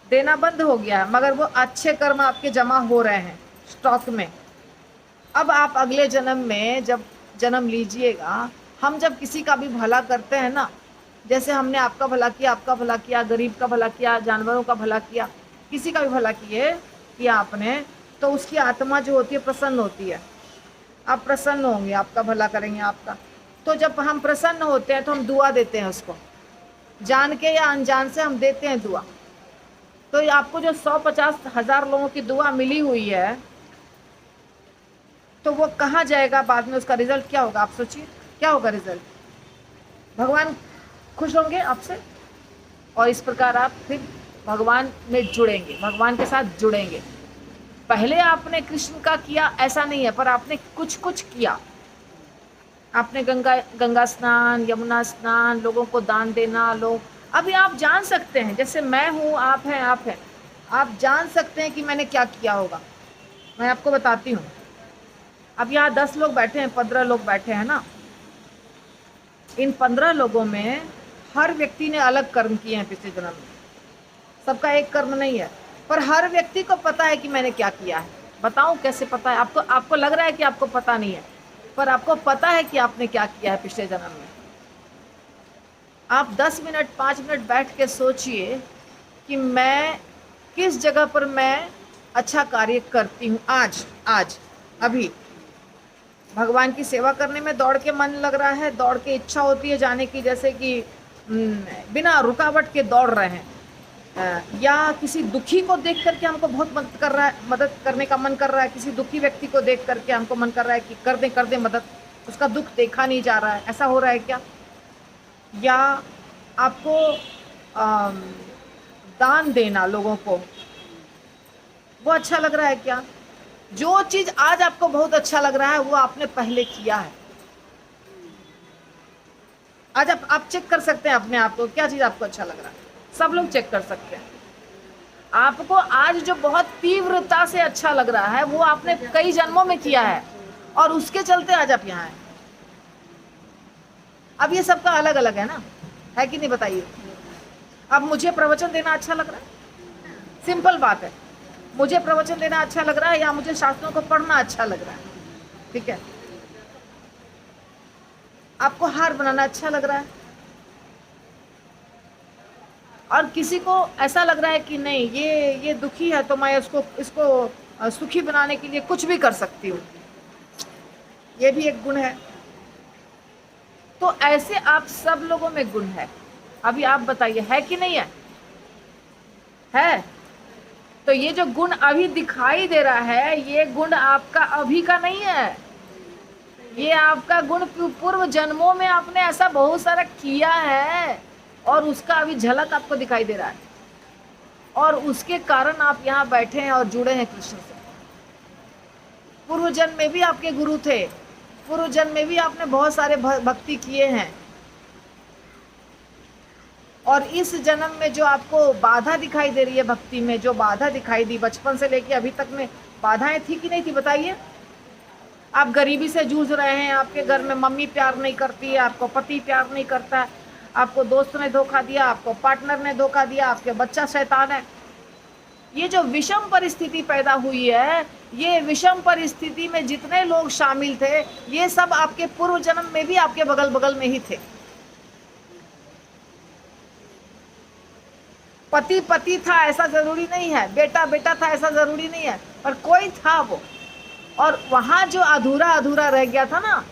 देना बंद हो गया है, मगर वो अच्छे कर्म आपके जमा हो रहे हैं स्टॉक में। अब आप अगले जन्म में जब जन्म लीजिएगा, हम जब किसी का भी भला करते हैं ना, जैसे हमने आपका भला किया, आपका भला किया, गरीब का भला किया, जानवरों का भला किया, किसी का भी भला किया आपने, तो उसकी आत्मा जो होती है प्रसन्न होती है। आप प्रसन्न होंगे, आपका भला करेंगे आपका। तो जब हम प्रसन्न होते हैं तो हम दुआ देते हैं उसको, जान के या अनजान से हम देते हैं दुआ। तो आपको जो 150 हज़ार लोगों की दुआ मिली हुई है, तो वो कहाँ जाएगा बाद में? उसका रिजल्ट क्या होगा? आप सोचिए, क्या होगा रिजल्ट? भगवान खुश होंगे आपसे, और इस प्रकार आप फिर भगवान में जुड़ेंगे, भगवान के साथ जुड़ेंगे। पहले आपने कृष्ण का किया ऐसा नहीं है, पर आपने कुछ कुछ किया। आपने गंगा स्नान, यमुना स्नान, लोगों को दान देना, लोग अभी आप जान सकते हैं, जैसे मैं हूँ, आप हैं, आप जान सकते हैं कि मैंने क्या किया होगा। मैं आपको बताती हूँ। अब यहाँ 10 लोग बैठे हैं, 15 लोग बैठे हैं ना, इन 15 लोगों में हर व्यक्ति ने अलग कर्म किए हैं पिछले जन्म में, सबका एक कर्म नहीं है, पर हर व्यक्ति को पता है कि मैंने क्या किया है। बताऊं कैसे पता है? आपको लग रहा है कि आपको पता नहीं है, पर आपको पता है कि आपने क्या किया है पिछले जन्म में। आप 10 मिनट 5 मिनट बैठ के सोचिए कि मैं किस जगह पर मैं अच्छा कार्य करती हूँ। आज आज अभी भगवान की सेवा करने में दौड़ के मन लग रहा है, दौड़ के इच्छा होती है जाने की, जैसे कि बिना रुकावट के दौड़ रहे हैं, या किसी दुखी को देख करके हमको बहुत मदद करने का मन कर रहा है, किसी दुखी व्यक्ति को देख करके हमको मन कर रहा है कि कर दे मदद, उसका दुख देखा नहीं जा रहा है, ऐसा हो रहा है क्या? या आपको दान देना लोगों को वो अच्छा लग रहा है क्या? जो चीज आज आपको बहुत अच्छा लग रहा है वो आपने पहले किया है। आज आप चेक कर सकते हैं अपने आप को, क्या चीज आपको अच्छा लग रहा है, सब लोग चेक कर सकते हैं। आपको आज जो बहुत तीव्रता से अच्छा लग रहा है वो आपने कई जन्मों में किया है और उसके चलते आज आप यहाँ हैं। अब ये सबका अलग अलग है ना, है कि नहीं बताइए? अब मुझे प्रवचन देना अच्छा लग रहा है, सिंपल बात है, मुझे प्रवचन देना अच्छा लग रहा है या मुझे शास्त्रों को पढ़ना अच्छा लग रहा है, ठीक है? आपको हार बनाना अच्छा लग रहा है और किसी को ऐसा लग रहा है कि नहीं ये दुखी है तो मैं इसको सुखी बनाने के लिए कुछ भी कर सकती हूँ, ये भी एक गुण है। तो ऐसे आप सब लोगों में गुण है। अभी आप बताइए है कि नहीं है? है। तो ये जो गुण अभी दिखाई दे रहा है ये गुण आपका अभी का नहीं है, ये आपका गुण पूर्व जन्मों में आपने ऐसा बहुत सारा किया है और उसका अभी झलक आपको दिखाई दे रहा है और उसके कारण आप यहाँ बैठे हैं और जुड़े हैं कृष्ण से। पूर्व जन्म में भी आपके गुरु थे, पूर्व जन्म में भी आपने बहुत सारे भक्ति किए हैं और इस जन्म में जो आपको बाधा दिखाई दे रही है भक्ति में, जो बाधा दिखाई दी बचपन से लेके अभी तक में, बाधाएं थी कि नहीं थी बताइए? आप गरीबी से जूझ रहे हैं, आपके घर में मम्मी प्यार नहीं करती है, आपको पति प्यार नहीं करता है, आपको दोस्त ने धोखा दिया, आपको पार्टनर ने धोखा दिया, आपके बच्चा शैतान है। ये जो विषम परिस्थिति पैदा हुई है, ये विषम परिस्थिति में जितने लोग शामिल थे ये सब आपके पूर्व जन्म में भी आपके बगल बगल में ही थे। पति पति था ऐसा जरूरी नहीं है, बेटा बेटा था ऐसा जरूरी नहीं है, पर कोई था वो। और वहां जो अधूरा अधूरा रह गया था ना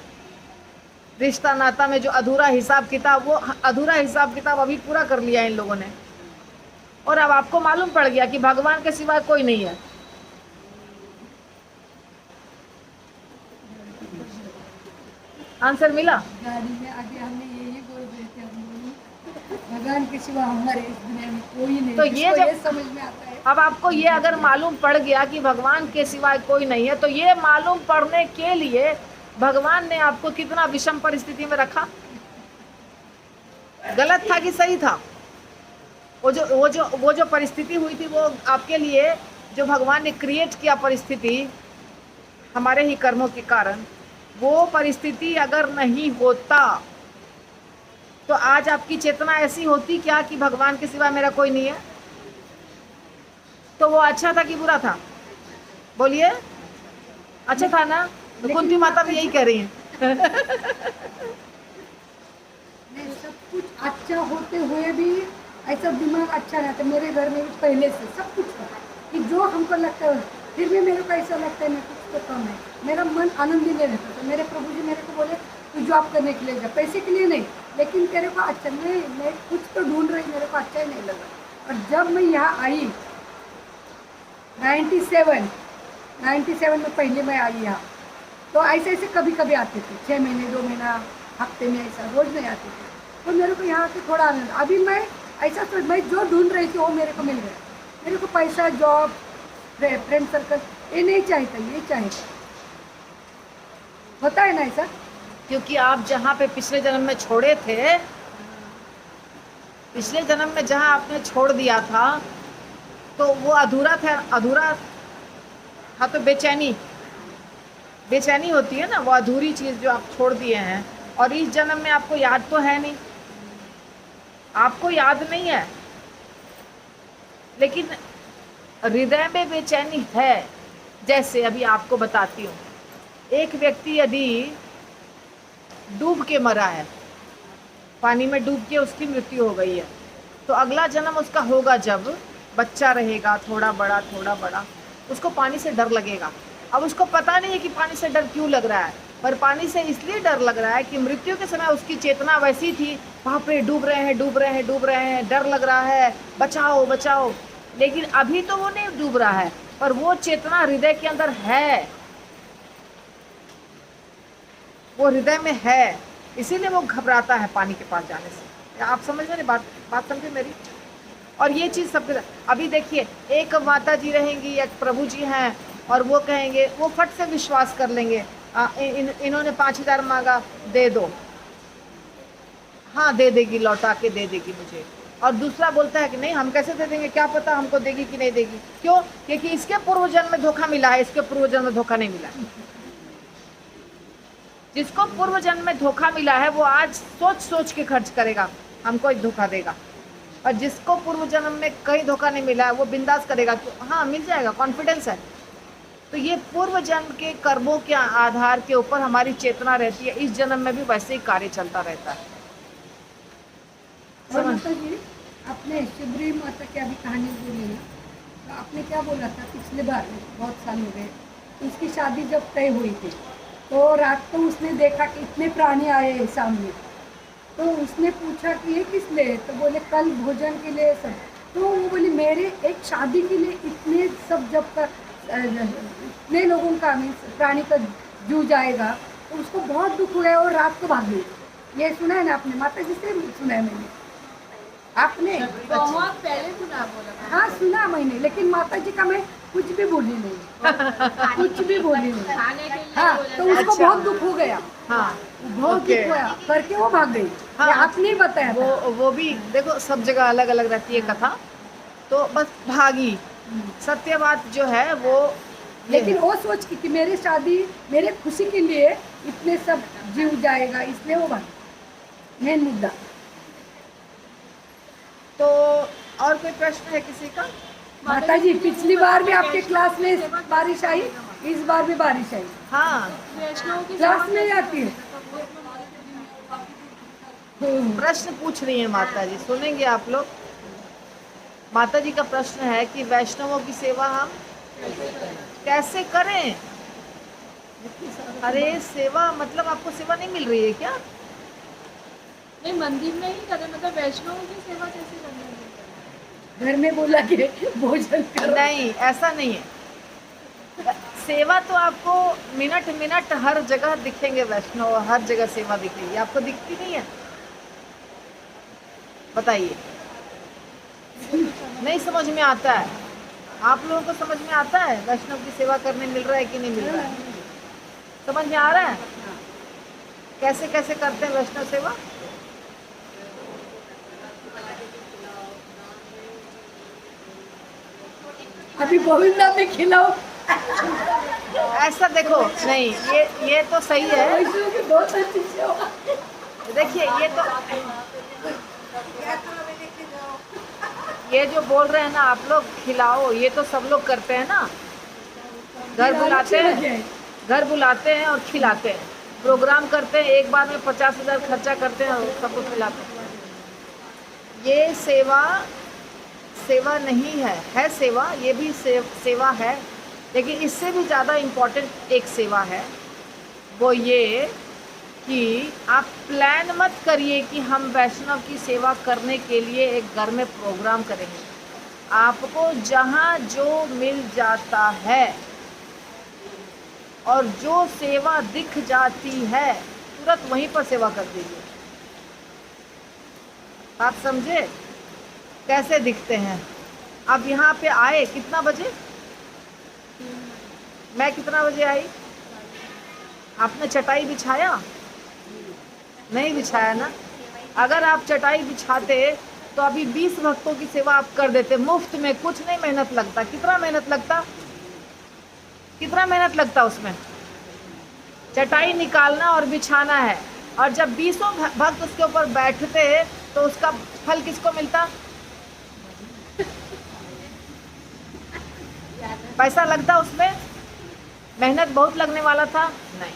रिश्ता नाता में, जो अधूरा हिसाब किताब, वो अधूरा हिसाब किताब अभी पूरा कर लिया इन लोगों ने। और अब आपको मालूम पड़ गया कि भगवान के सिवा कोई नहीं है। आंसर मिला? गाड़ी में आगे हमने यही बोल रहे थे, भगवान के सिवा हमारे इस दुनिया में कोई नहीं। तो ये जब समझ में आता है, अब आपको ये अगर मालूम पड़ गया कि भगवान के सिवाय कोई नहीं है, तो ये मालूम पड़ने के लिए भगवान ने आपको कितना विषम परिस्थिति में रखा? गलत था कि सही था? वो जो परिस्थिति हुई थी वो आपके लिए, जो भगवान ने क्रिएट किया परिस्थिति हमारे ही कर्मों के कारण, वो परिस्थिति अगर नहीं होता तो आज आपकी चेतना ऐसी होती क्या कि भगवान के सिवा मेरा कोई नहीं है? तो वो अच्छा था कि बुरा था? बोलिए, अच्छा था ना? तो कुंती माता भी यही कह रही है। नहीं, सब कुछ अच्छा होते हुए भी ऐसा दिमाग अच्छा रहता है। मेरे घर में भी पहले से सब कुछ था कि जो हमको लगता है, फिर भी मेरे को ऐसा लगता है मैं कुछ तो कम है, मेरा मन आनंदी नहीं रहता। तो मेरे प्रभु जी मेरे को बोले तू जॉब करने के लिए जा, पैसे के लिए नहीं, लेकिन तेरे को अच्छा नहीं, मैं कुछ तो ढूंढ रही, मेरे को अच्छा ही नहीं लगा। और जब मैं यहाँ आई 97 में पहले मैं आई यहाँ, तो ऐसे ऐसे कभी कभी आते थे, 6 महीने 2 महीना हफ्ते में, ऐसा रोज नहीं आते थे। तो मेरे को यहाँ के थोड़ा आनंद, अभी मैं ऐसा तो मैं जो ढूंढ रही थी वो मेरे को मिल गया। मेरे को पैसा, जॉब, फ्रेंड सर्कल ये नहीं चाहिए, ये चाहिए। होता है ना ऐसा? क्योंकि आप जहाँ पे पिछले जन्म में छोड़े थे, पिछले जन्म में जहाँ आपने छोड़ दिया था तो वो अधूरा था, अधूरा था तो बेचैनी होती है ना, वो अधूरी चीज़ जो आप छोड़ दिए हैं। और इस जन्म में आपको याद तो है नहीं, आपको याद नहीं है, लेकिन हृदय में बेचैनी है। जैसे अभी आपको बताती हूँ, एक व्यक्ति यदि डूब के मरा है, पानी में डूब के उसकी मृत्यु हो गई है, तो अगला जन्म उसका होगा बच्चा रहेगा थोड़ा बड़ा, उसको पानी से डर लगेगा। अब उसको पता नहीं है कि पानी से डर क्यों लग रहा है, पर पानी से इसलिए डर लग रहा है कि मृत्यु के समय उसकी चेतना वैसी थी, बाप रे डूब रहे हैं, डर लग रहा है, बचाओ। लेकिन अभी तो वो नहीं डूब रहा है, पर वो चेतना हृदय के अंदर है, वो हृदय में है, इसीलिए वो घबराता है पानी के पास जाने से। आप समझ रहे बात समझे मेरी? और ये चीज़ सबके, अभी देखिए एक माता जी रहेंगी, एक प्रभु जी हैं, और वो कहेंगे, वो फट से विश्वास कर लेंगे, इन्होंने 5,000 मांगा, दे दो, हाँ दे देगी, लौटा के दे देगी मुझे। और दूसरा बोलता है कि नहीं हम कैसे दे देंगे, क्या पता हमको देगी कि नहीं देगी। क्यों? क्योंकि इसके पूर्व जन्म में धोखा मिला है, इसके पूर्व जन्म में धोखा नहीं मिला है। जिसको पूर्व जन्म में धोखा मिला है वो आज सोच के खर्च करेगा, हमको एक धोखा देगा। और जिसको पूर्व जन्म में कहीं धोखा नहीं मिला है वो बिंदास करेगा कि हाँ मिल जाएगा, कॉन्फिडेंस है। तो ये पूर्व जन्म के कर्मों के आधार के ऊपर हमारी चेतना रहती है, इस जन्म में भी वैसे ही कार्य चलता रहता है। और माता जी, आपने शिवरी माता की अभी कहानी बोली ना, तो आपने क्या बोला था पिछले बार, बहुत साल हो गए, उसकी शादी जब तय हुई थी तो रात को उसने देखा कि इतने प्राणी आए हैं सामने, तो उसने पूछा कि ये किस लिए, तो बोले कल भोजन के लिए सब। तो वो बोली मेरे एक शादी के लिए इतने सब जब का इतने लोगों का प्राणी का जू जाएगा, तो उसको बहुत दुख हुआ और रात को भाग गई। ये सुना है ना आपने? माता जी से सुना है मैंने, आपने? बहुत पहले सुना बोला। हाँ सुना मैंने, लेकिन माता जी का मैं कुछ भी बोली नहीं, कुछ भी बोली नहीं। खाने के लिए हाँ, तो उसको अच्छा। बहुत दुख हो गया, हाँ बहुत ओके। दुख हुआ करके वो भाग गई। हाँ। ये आपने ही बताया था। वो भी देखो सब जगह अलग अलग रहती है कथा, तो बस भागी। सत्य बात जो है वो ये लेकिन है। वो सोच की कि मेरे शादी मेरे खुशी के लिए इतने सब जीव जाएगा, इसलिए वो भाग। मेन मुद्दा। तो और कोई प्रश्न है किसी का? माता जी पिछली बार भी आपके क्लास में बारिश आई, इस बार भी बारिश आई, हाँ वैष्णव की क्लास में आती है। प्रश्न पूछ रही है माता जी, सुनेंगे आप लोग। माता जी का प्रश्न है कि वैष्णवों की सेवा हम कैसे करें? अरे सेवा मतलब आपको सेवा नहीं मिल रही है क्या? नहीं, मंदिर में ही करें, मतलब वैष्णव की सेवा कैसे करनी है? घर में बोला कि भोजन करो। नहीं, ऐसा नहीं है। सेवा तो आपको मिनट मिनट हर जगह दिखेंगे वैष्णव, हर जगह सेवा दिखेगी, आपको दिखती नहीं है? बताइए। नहीं समझ में आता है? आप लोगों को समझ में आता है वैष्णव की सेवा करने मिल रहा है कि नहीं मिल रहा है? समझ में आ रहा है कैसे कैसे करते हैं वैष्णव सेवा? अभी गोविंदा में खिलाओ। ऐसा देखो, नहीं ये तो सही है। वैष्णव की बहुत अच्छी सेवा। देखिए ये जो बोल रहे हैं ना आप लोग खिलाओ, ये तो सब लोग करते हैं ना। घर बुलाते हैं और खिलाते हैं, प्रोग्राम करते हैं, एक बार में 50,000 खर्चा करते हैं और सबको खिलाते हैं। ये सेवा नहीं है सेवा, ये भी सेवा है, लेकिन इससे भी ज़्यादा इम्पोर्टेंट एक सेवा है, वो ये कि आप प्लान मत करिए कि हम वैष्णव की सेवा करने के लिए एक घर में प्रोग्राम करेंगे। आपको जहाँ जो मिल जाता है और जो सेवा दिख जाती है तुरंत वहीं पर सेवा कर दीजिए। आप समझे कैसे दिखते हैं? अब यहाँ पे आए कितना बजे? मैं कितना बजे आई? आपने चटाई बिछाया? नहीं बिछाया ना। अगर आप चटाई बिछाते तो अभी 20 भक्तों की सेवा आप कर देते मुफ्त में, कुछ नहीं मेहनत लगता। कितना मेहनत लगता उसमें? चटाई निकालना और बिछाना है, और जब 20 भक्त उसके ऊपर बैठते तो उसका फल किसको मिलता? पैसा लगता उसमें? मेहनत बहुत लगने वाला था? नहीं,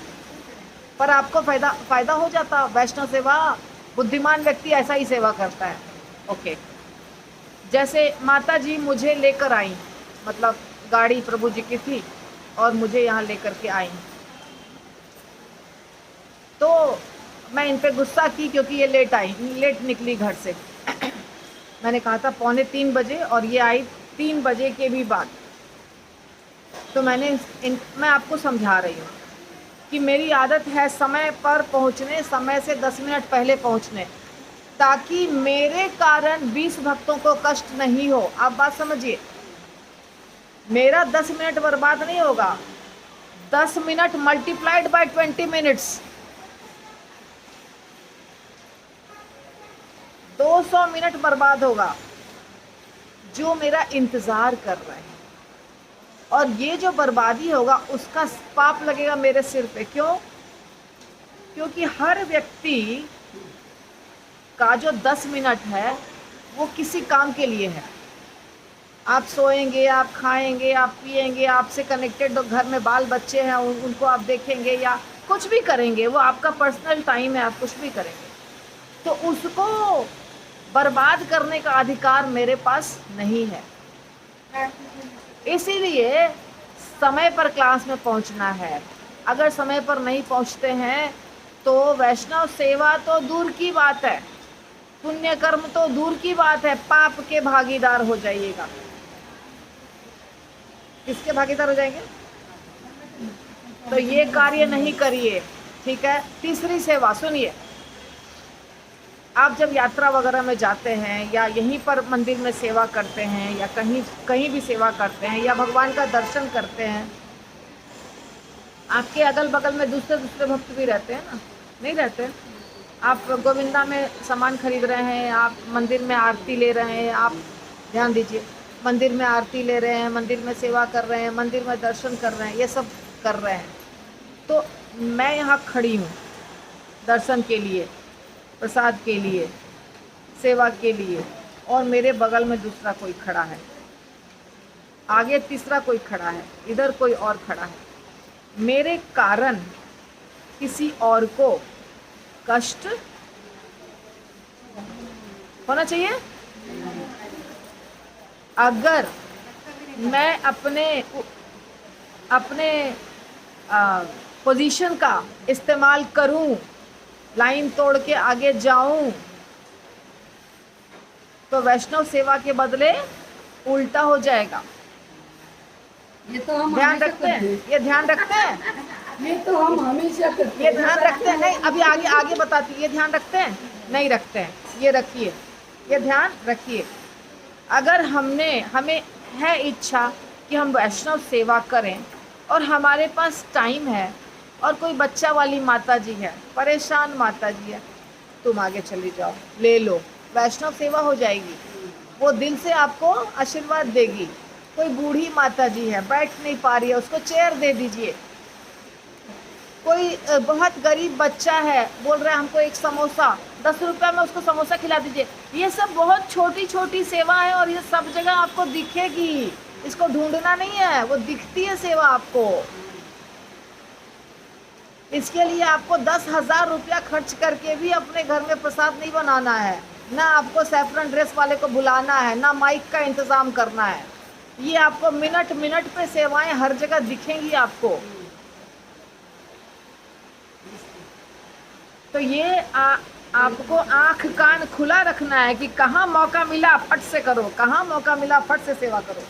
पर आपको फायदा हो जाता। वैष्णव सेवा, बुद्धिमान व्यक्ति ऐसा ही सेवा करता है। ओके, जैसे माता जी मुझे लेकर आई, मतलब गाड़ी प्रभु जी की थी और मुझे यहाँ लेकर के आई, तो मैं इन पे गुस्सा की क्योंकि ये लेट निकली घर से। मैंने कहा था 2:45 बजे और ये आई 3 बजे के भी बाद। तो मैं आपको समझा रही हूँ कि मेरी आदत है समय पर पहुँचने, समय से 10 मिनट पहले पहुँचने, ताकि मेरे कारण 20 भक्तों को कष्ट नहीं हो। आप बात समझिए, मेरा 10 मिनट बर्बाद नहीं होगा, 10 minute multiplied by 20 minutes, 200 minute बर्बाद होगा जो मेरा इंतज़ार कर रहे हैं। और ये जो बर्बादी होगा उसका पाप लगेगा मेरे सिर पे। क्यों? क्योंकि हर व्यक्ति का जो 10 मिनट है वो किसी काम के लिए है। आप सोएंगे, आप खाएंगे, आप पिएंगे, आपसे कनेक्टेड घर में बाल बच्चे हैं, उनको आप देखेंगे या कुछ भी करेंगे, वो आपका पर्सनल टाइम है, आप कुछ भी करेंगे, तो उसको बर्बाद करने का अधिकार मेरे पास नहीं है। इसीलिए समय पर क्लास में पहुंचना है। अगर समय पर नहीं पहुंचते हैं तो वैष्णव सेवा तो दूर की बात है, पुण्य कर्म तो दूर की बात है, पाप के भागीदार हो जाइएगा। किसके भागीदार हो जाएंगे? तो ये कार्य नहीं करिए, ठीक है। तीसरी सेवा सुनिए, आप जब यात्रा वगैरह में जाते हैं या यहीं पर मंदिर में सेवा करते हैं या कहीं भी सेवा करते हैं या भगवान का दर्शन करते हैं, आपके अगल बगल में दूसरे भक्त भी रहते हैं ना? नहीं रहते? आप गोविंदा में सामान खरीद रहे हैं, आप मंदिर में आरती ले रहे हैं, आप ध्यान दीजिए, मंदिर में आरती ले रहे हैं, मंदिर में सेवा कर रहे हैं, मंदिर में दर्शन कर रहे हैं, ये सब कर रहे हैं। तो मैं यहाँ खड़ी हूँ दर्शन के लिए, प्रसाद के लिए, सेवा के लिए, और मेरे बगल में दूसरा कोई खड़ा है, आगे तीसरा कोई खड़ा है, इधर कोई और खड़ा है। मेरे कारण किसी और को कष्ट होना चाहिए? अगर मैं अपने पोजीशन का इस्तेमाल करूं, लाइन तोड़ के आगे जाऊं, तो वैष्णव सेवा के बदले उल्टा हो जाएगा। ये तो हम ध्यान हमेशा रखते हैं, करते ये ध्यान रखते हैं, ये तो हम हमेशा करते ये ध्यान रखते हैं। नहीं, अभी आगे बताती, ये ध्यान रखते हैं? नहीं रखते हैं। ये रखिए, ये ध्यान रखिए। अगर हमें है इच्छा कि हम वैष्णव सेवा करें और हमारे पास टाइम है और कोई बच्चा वाली माता जी है, परेशान माता जी है, तुम आगे चली जाओ, ले लो, वैष्णव सेवा हो जाएगी, वो दिल से आपको आशीर्वाद देगी। कोई बूढ़ी माता जी है, बैठ नहीं पा रही है, उसको चेयर दे दीजिए। कोई बहुत गरीब बच्चा है, बोल रहा है हमको एक समोसा, 10 रुपये में उसको समोसा खिला दीजिए। ये सब बहुत छोटी छोटी सेवा है और ये सब जगह आपको दिखेगी, इसको ढूंढना नहीं है, वो दिखती है सेवा आपको। इसके लिए आपको 10,000 रुपया खर्च करके भी अपने घर में प्रसाद नहीं बनाना है, ना आपको सैफरन ड्रेस वाले को बुलाना है, ना माइक का इंतज़ाम करना है। ये आपको मिनट मिनट पे सेवाएं हर जगह दिखेंगी आपको। तो ये आपको आंख कान खुला रखना है कि कहाँ मौका मिला फट से करो, कहाँ मौका मिला फट से सेवा करो।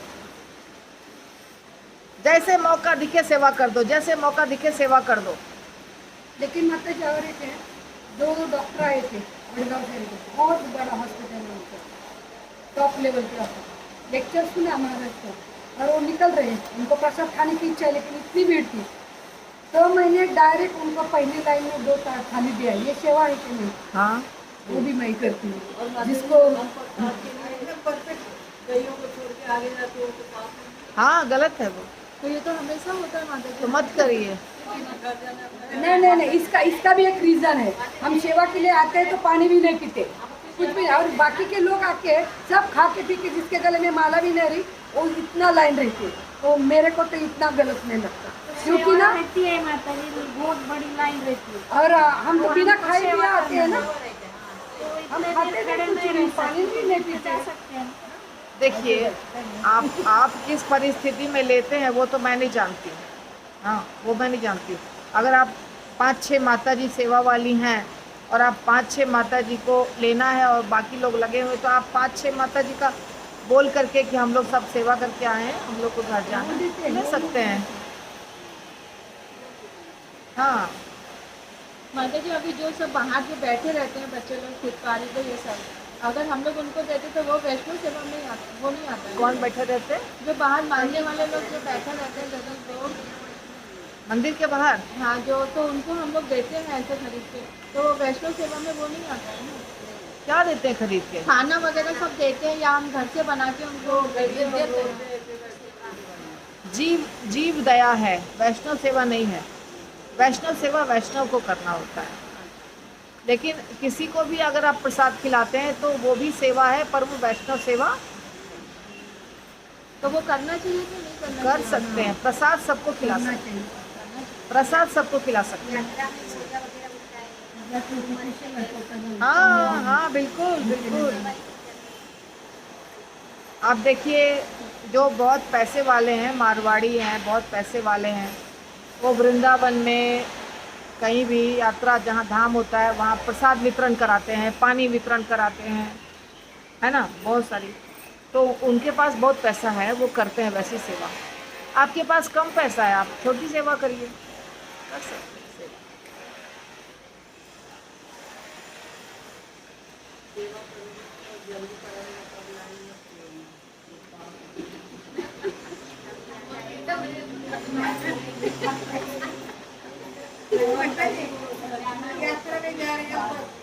जैसे मौका दिखे सेवा कर दो, जैसे मौका दिखे सेवा कर दो। लेकिन माता जी और एक है, 2 डॉक्टर आए थे गुड़गांव से, बहुत बड़ा हॉस्पिटल है उनका, टॉप लेवल के डॉक्टर, लेक्चर सुना हमारा को, और वो निकल रहे हैं, उनको प्रसाद खाने की इच्छा है, लेकिन इतनी भीड़ थी तो मैंने डायरेक्ट उनको पहली लाइन में 2 थाली दिया। ये सेवा है कि नहीं? हाँ, वो भी मैं करती हूँ। और जिसको परफेक्ट गईयों को छोड़ के आगे जाते हो तो पाप है। हाँ, गलत है वो, तो ये तो हमेशा होता है माता जी। तो मत करिए। नहीं, इसका भी एक रीज़न है। हम सेवा के लिए आते हैं तो पानी भी नहीं पीते, कुछ भी, और बाकी के लोग आके सब खा के पी के, जिसके गले में माला भी नहीं रही, वो इतना लाइन रहती है। तो मेरे को तो इतना गलत नहीं लगता, क्योंकि ना रहती है माता जी, बहुत बड़ी लाइन रहती है। और हम तो बिना खाए पिए आते हैं ना, तो हम इतने खाते देर खड़े नहीं, कुछ नहीं नहीं, रह पानी भी नहीं सकते, पीते। जा सकते हैं। देखिए, आप किस परिस्थिति में लेते हैं वो तो मैं नहीं जानती। हाँ, वो मैं नहीं जानती। अगर आप 5-6 माता जी सेवा वाली हैं और आप 5-6 माता जी को लेना है और बाकी लोग लगे हुए, तो आप 5-6 माता जी का बोल करके कि हम लोग सब सेवा करके आए हैं, हम लोग को घर जाना है, ले सकते हैं। हाँ, माता जी अभी जो सब बाहर जो बैठे रहते हैं बच्चे लोग खुदकारी पे ये सब, अगर हम लोग उनको देते तो वो वैष्णो सेवा में आता, वो नहीं आता है। कौन बैठे रहते हैं जो बाहर मांगने वाले लोग जो बैठे रहते हैं जगह लोग, मंदिर के बाहर? हाँ, जो तो उनको हम लोग देते हैं ऐसे खरीद के, तो वो वैष्णो सेवा में वो नहीं आता है ना। क्या देते हैं खरीद के? खाना वगैरह सब देते हैं या हम घर से बना के उनको देते हैं। जीव दया है, वैष्णव सेवा नहीं है। वैष्णव सेवा वैष्णव को करना होता है, लेकिन किसी को भी अगर आप प्रसाद खिलाते हैं तो वो भी सेवा है, पर वो वैष्णव सेवा तो वो करना चाहिए कि नहीं करना कर सकते हैं। प्रसाद सबको खिला सकते हैं, प्रसाद सबको खिला सकते हैं। हाँ हाँ, बिल्कुल बिल्कुल। आप देखिए, जो बहुत पैसे वाले हैं, मारवाड़ी हैं, बहुत पैसे वाले हैं, वो वृंदावन में कहीं भी यात्रा जहाँ धाम होता है वहाँ प्रसाद वितरण कराते हैं, पानी वितरण कराते हैं, है ना, बहुत सारी। तो उनके पास बहुत पैसा है, वो करते हैं वैसी सेवा। आपके पास कम पैसा है, आप छोटी सेवा करिए, कर सकते हैं सेवा।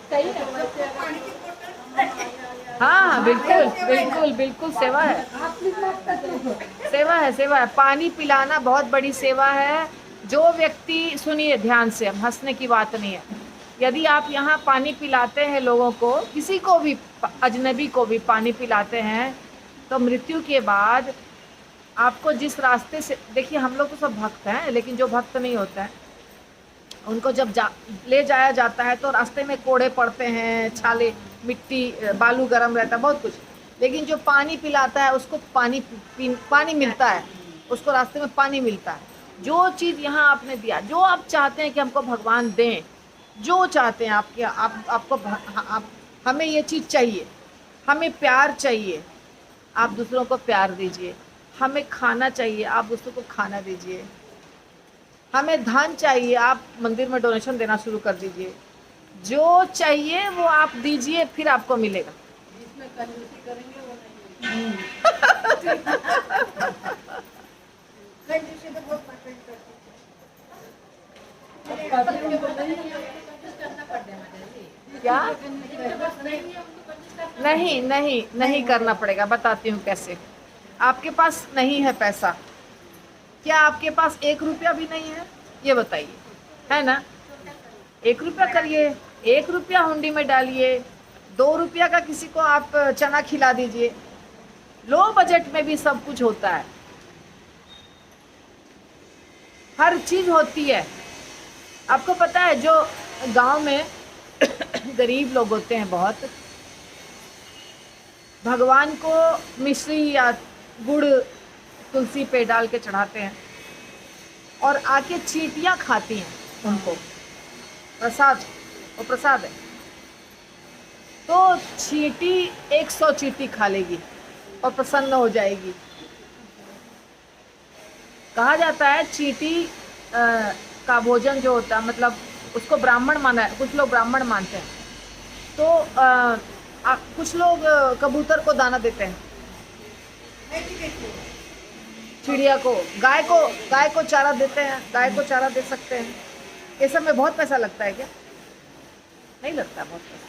सही है। हाँ, बिल्कुल बिल्कुल बिल्कुल, सेवा है, सेवा है, सेवा है। पानी पिलाना बहुत बड़ी सेवा है। जो व्यक्ति, सुनिए ध्यान से, अब हंसने की बात नहीं है, यदि आप यहाँ पानी पिलाते हैं लोगों को, किसी को भी, अजनबी को भी पानी पिलाते हैं, तो मृत्यु के बाद आपको जिस रास्ते से, देखिए हम लोग तो सब भक्त हैं, लेकिन जो भक्त नहीं होता है उनको जब ले जाया जाता है तो रास्ते में कोड़े पड़ते हैं, छाले, मिट्टी, बालू गरम रहता है, बहुत कुछ। लेकिन जो पानी पिलाता है उसको पानी मिलता है, उसको रास्ते में पानी मिलता है। जो चीज़ यहाँ आपने दिया, जो आप चाहते हैं कि हमको भगवान दें, जो चाहते हैं आपके, आप हमें ये चीज़ चाहिए, हमें प्यार चाहिए, आप दूसरों को प्यार दीजिए। हमें खाना चाहिए, आप दूसरों को खाना दीजिए। हमें धन चाहिए, आप मंदिर में डोनेशन देना शुरू कर दीजिए। जो चाहिए वो आप दीजिए, फिर आपको मिलेगा। जिसमें कंजूसी करेंगे वो नहीं। कंजूसी तो बहुत पसंद करते हैं। क्या? नहीं करना पड़ेगा। बताती हूँ कैसे। आपके पास नहीं है पैसा, क्या आपके पास 1 रुपया भी नहीं है? ये बताइए, है ना? 1 रुपया करिए, 1 रुपया हुंडी में डालिए, 2 रुपया का किसी को आप चना खिला दीजिए। लो बजट में भी सब कुछ होता है, हर चीज होती है। आपको पता है, जो गांव में गरीब लोग होते हैं बहुत, भगवान को मिश्री या गुड़ तुलसी पे डाल के चढ़ाते हैं और आके चींटियाँ खाती हैं उनको, प्रसाद, वो प्रसाद है। तो चींटी 100 चींटी खा लेगी और प्रसन्न हो जाएगी। कहा जाता है चींटी का भोजन जो होता है, मतलब उसको ब्राह्मण माना है, कुछ लोग ब्राह्मण मानते हैं। तो कुछ लोग कबूतर को दाना देते हैं, चिड़िया को, गाय को चारा देते हैं, गाय को चारा दे सकते हैं। ये सब में बहुत पैसा लगता है क्या? नहीं लगता बहुत पैसा।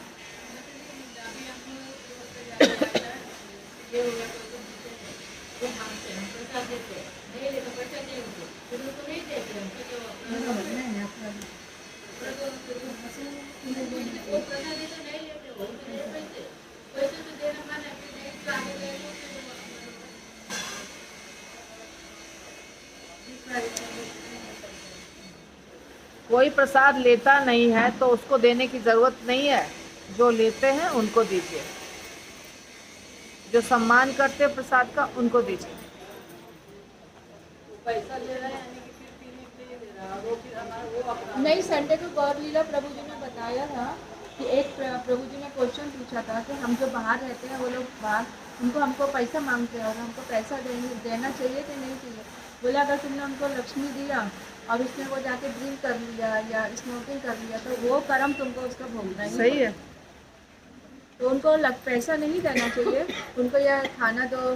कोई प्रसाद लेता नहीं है तो उसको देने की ज़रूरत नहीं है, जो लेते हैं उनको दीजिए। जो सम्मान करते हैं प्रसाद का उनको दीजिए। पैसा ले रहा है यानी कि फिर पीने के लिए दे रहा है, और वो फिर हमारा वो अपना नहीं, संडे को गौर लीला प्रभु जी ने बताया था कि एक प्रभु जी ने क्वेश्चन पूछा था कि हम जो बाहर रहते हैं वो लोग बाहर उनको हमको पैसा मांगते हैं और हमको पैसा देना चाहिए कि नहीं चाहिए। बोला अगर तुमने उनको लक्ष्मी दिया और उसने वो जाके ड्रिंक कर लिया या स्मोकिंग कर लिया तो वो कर्म तुमको उसका भोगना ही सही है। तो उनको पैसा नहीं देना चाहिए, उनको यह खाना दो।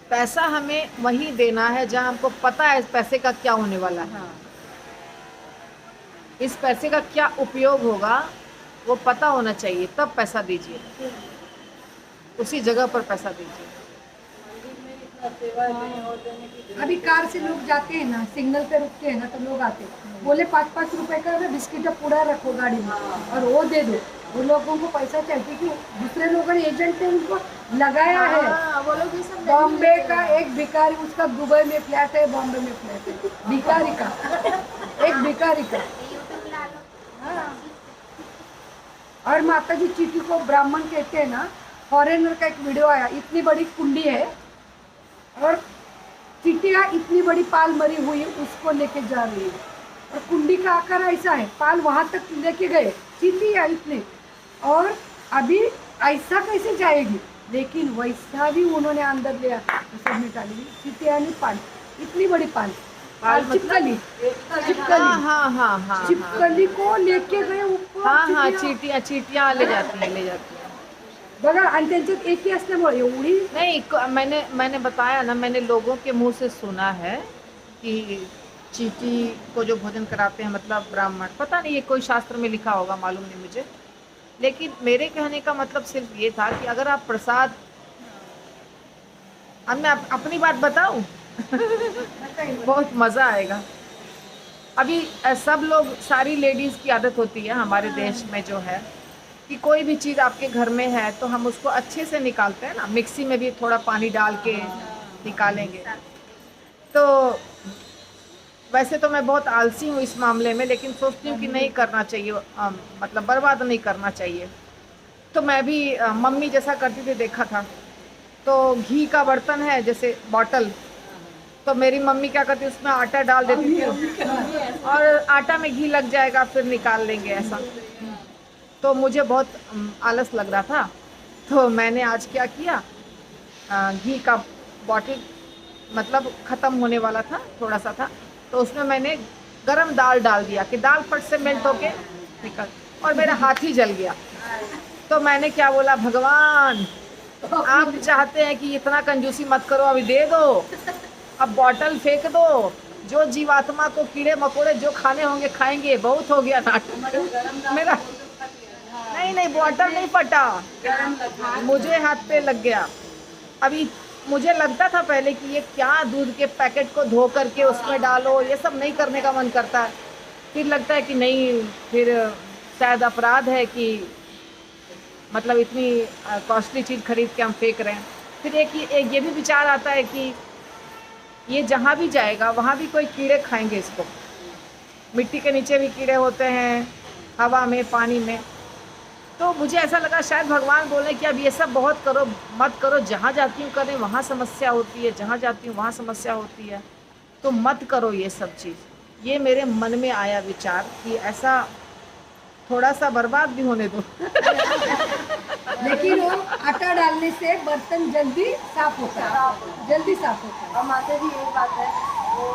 पैसा हमें वही देना है जहाँ हमको पता है इस पैसे का क्या होने वाला है, हाँ, इस पैसे का क्या उपयोग होगा वो पता होना चाहिए, तब पैसा दीजिए, उसी जगह पर पैसा दीजिए। मंदिर में इतना सेवा देने और देने की जरूरत अभी कार से लोग जाते हैं ना, सिग्नल पे रुकते हैं ना, तो लोग आते हैं, बोले 5-5 रुपए का ना बिस्किट पूरा रखो गाड़ी में और वो दे दो। वो लोगों को पैसा चाहिए कि दूसरे लोगों ने एजेंट ने उनको लगाया है। हाँ, वो लोग ये सब नहीं बॉम्बे लेते का हैं। एक भिखारी, उसका दुबई में फ्लैट है, बॉम्बे में फ्लैट है, भिखारी का, एक भिखारी का। हाँ। और माता जी चीटी को ब्राह्मण कहते हैं ना, फॉरेनर का एक वीडियो आया, इतनी बड़ी कुंडी है और चीटियाँ इतनी बड़ी पाल मरी हुई उसको लेके जा रही है और कुंडी का आकार ऐसा है, पाल वहां तक लेके गए, चीटियाँ इतने, और अभी ऐसा कैसे जाएगी, लेकिन वैसा भी उन्होंने अंदर लिया तो सब में डाली चीटियाँ नहीं, पाल इतनी बड़ी पाल चिपकली हाँ चिपकली हाँ हाँ हाँ चिपकली को लेके गए ऊपर। हाँ हाँ चिटिया. चीटियाँ ले जाती हैं, ले जाती हैं। बघा, आणि त्यांच्यात एकी असल्यामुळे एवढी नहीं, मैंने बताया ना, मैंने लोगों के मुंह से सुना है कि चीटी को जो भोजन कराते हैं मतलब ब्राह्मण, पता नहीं ये कोई शास्त्र में लिखा होगा, मालूम नहीं मुझे, लेकिन मेरे कहने का मतलब सिर्फ ये था कि अगर आप प्रसाद, अब मैं अपनी बात बताऊं बहुत मज़ा आएगा। अभी सब लोग, सारी लेडीज़ की आदत होती है हमारे देश में जो है कि कोई भी चीज़ आपके घर में है तो हम उसको अच्छे से निकालते हैं ना, मिक्सी में भी थोड़ा पानी डाल के निकालेंगे। तो वैसे तो मैं बहुत आलसी हूँ इस मामले में, लेकिन सोचती हूँ कि नहीं करना चाहिए, मतलब बर्बाद नहीं करना चाहिए। तो मैं भी मम्मी जैसा करती थी देखा था। तो घी का बर्तन है जैसे बॉटल, तो मेरी मम्मी क्या करती उसमें आटा डाल देती थी और आटा में घी लग जाएगा, फिर निकाल लेंगे ऐसा। तो मुझे बहुत आलस लग रहा था, तो मैंने आज क्या किया, घी का बॉटल मतलब ख़त्म होने वाला था, थोड़ा सा था, तो उसमें मैंने गरम दाल डाल दिया कि दाल फट से मेल्ट होके निकल, और मेरा हाथ ही जल गया। तो मैंने क्या बोला, भगवान आप चाहते हैं कि इतना कंजूसी मत करो, अभी दे दो, अब बॉटल फेंक दो, जो जीवात्मा को कीड़े मकोड़े जो खाने होंगे खाएंगे, बहुत हो गया नाटक मेरा। नहीं बॉटल नहीं फटा, मुझे हाथ पे लग गया। अभी मुझे लगता था पहले कि ये क्या, दूध के पैकेट को धो करके उसमें डालो, ये सब नहीं करने का मन करता है। फिर लगता है कि नहीं, फिर शायद अपराध है कि मतलब इतनी कॉस्टली चीज़ खरीद के हम फेंक रहे हैं। फिर एक ये भी विचार आता है कि ये जहाँ भी जाएगा वहाँ भी कोई कीड़े खाएंगे इसको, मिट्टी के नीचे भी कीड़े होते हैं, हवा में, पानी में। तो मुझे ऐसा लगा शायद भगवान बोले कि अब ये सब बहुत करो मत करो, जहाँ जाती हूँ करें वहाँ समस्या होती है, जहाँ जाती हूँ वहाँ समस्या होती है, तो मत करो ये सब चीज़। ये मेरे मन में आया विचार कि ऐसा थोड़ा सा बर्बाद भी होने दो। लेकिन वो आटा डालने से बर्तन जल्दी साफ होता है, जल्दी साफ होता है। और माता जी एक बात है, वो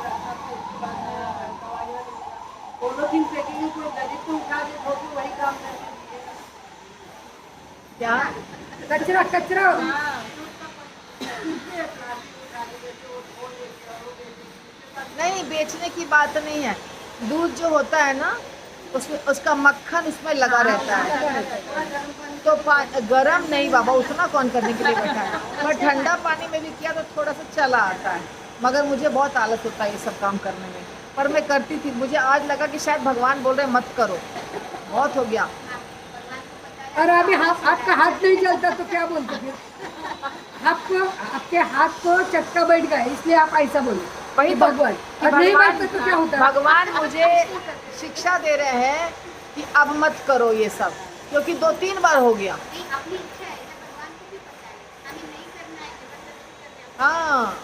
रखा तो उसके बाद दवाई वाली पॉलिथीन फेंकेंगे, कोई गरीब को उठा के धो के वही काम करके दिएगा। क्या कचरा कचरा नहीं, बेचने की बात नहीं है, दूध जो होता है ना उसमें उसका मक्खन उसमें लगा रहता है, तो गरम नहीं बाबा, उतना कौन करने के लिए बैठा है। पर ठंडा पानी में भी किया तो थोड़ा सा चला आता है, मगर मुझे बहुत आलस होता है ये सब काम करने में, पर मैं करती थी। मुझे आज लगा कि शायद भगवान बोल रहे मत करो, बहुत हो गया। और अभी आपका हाथ नहीं चलता तो क्या बोलते फिर? आपको, आपके हाथ को चटका बैठ गया, इसलिए आप ऐसा बोले वही कि भगवान, और नहीं बैठता तो क्या होता? भगवान मुझे शिक्षा दे रहे हैं कि अब मत करो ये सब, क्योंकि 2-3 बार हो गया। अपनी इच्छा है ना, भगवान को भी पता है हाँ,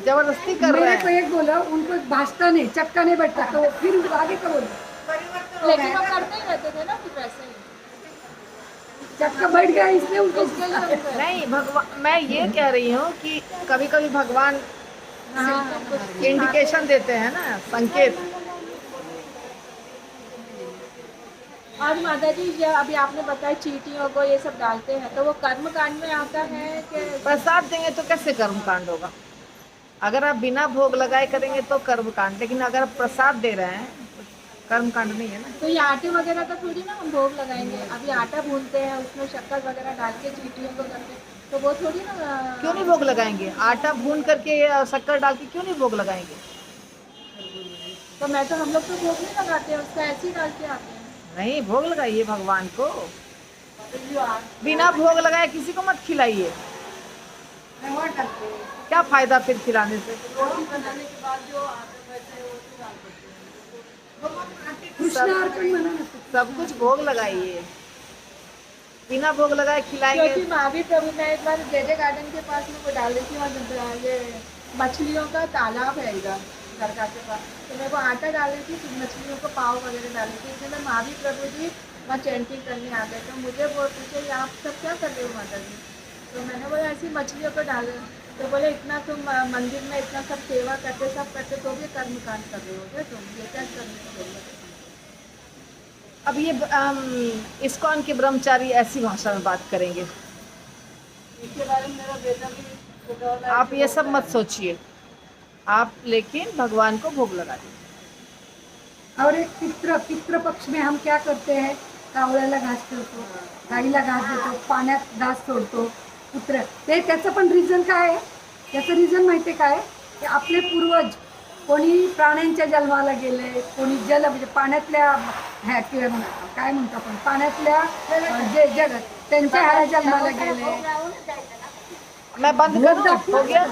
जबरदस्ती कर रहे मेरे को हैं। एक बोला, उनको भाजता नहीं, चक्का नहीं बैठता, तो फिर आगे का बोलो लेकिन वो करते ही रहते थे ना फिर वैसे ही। चक्का बैठ गया इसलिए उनको इसके लिए उनको नहीं, भगवान, मैं ये कह रही हूँ कि कभी कभी भगवान इंडिकेशन देते हैं ना, संकेत। और माता जी जो अभी आपने बताया चींटियों को ये सब डालते हैं, तो वो कर्म कांड में आता है कि प्रसाद देंगे तो कैसे कर्म कांड होगा? अगर आप बिना भोग लगाए करेंगे तो कर्म कांड, लेकिन अगर आप प्रसाद दे रहे हैं तो कर्म कांड नहीं है ना। तो ये आटे वगैरह का थोड़ी ना हम भोग लगाएंगे। अभी आटा भूनते हैं, उसमें शक्कर वगैरह डाल के चींटियों को करते हैं, तो वो थोड़ी ना। क्यों नहीं भोग लगाएंगे? आटा भून करके या शक्कर डाल के क्यों नहीं भोग लगाएंगे? तो मैं तो हम लोग तो भोग नहीं लगाते हैं, उसका ऐसे ही डाल के आते हैं। नहीं, भोग लगाइए भगवान को। बिना भोग लगाए किसी को मत खिलाइए। क्या फायदा फिर खिलाने से? कृष्णार्पण म्हणा ना. सब कुछ भोग लगाइए। बिना भोग लगाए खिलाएंगे। क्योंकि महावीर प्रभु ने एक बार जेजे गार्डन के पास में वो डाल रही थी, वहाँ ये मछलियों का तालाब है इधर दरगाह के पास, तो मैं वो आटा डाल रही थी, फिर मछलियों को पाव वगैरह डाल रही थी, इसलिए मैं महावीर प्रभु जी वहाँ चैंटिंग करने आ गए, तो मुझे वो पूछे आप सब क्या कर रहे हो माता जी? तो मैंने बोला ऐसी मछलियों को डाल रहे, तो बोले इतना तुम मंदिर में इतना सब सेवा करते सब करते तो भी कर्मकांड कर रहे हो क्या तुम? ये क्या करने की जरूरत है? अब ये इस्कॉन के ब्रह्मचारी ऐसी भाषा में बात करेंगे। इसके बारे में मेरा बेटा भी बता रहा है आप ये सब मत सोचिए, आप लेकिन भगवान को भोग लगा दीजिए। और एक पितृ पक्ष में हम क्या करते हैं, कावळ्याला घास ठेवतो, गाईला घास देतो, पाण्यात घास सोडतो, कुत्र ते त्याचं पण रिझन काय आहे? त्याचं रिझन माहिती आहे काय? की आपले पूर्वज कोणी प्राण्यांच्या जन्माला गेले, कोणी म्हणजे पाण्यातल्या ह्या किंवा काय म्हणतो आपण पाण्यातल्या जे जग त्यांच्या ह्या जन्माला गेले. मैं बंद करूं? हो गया?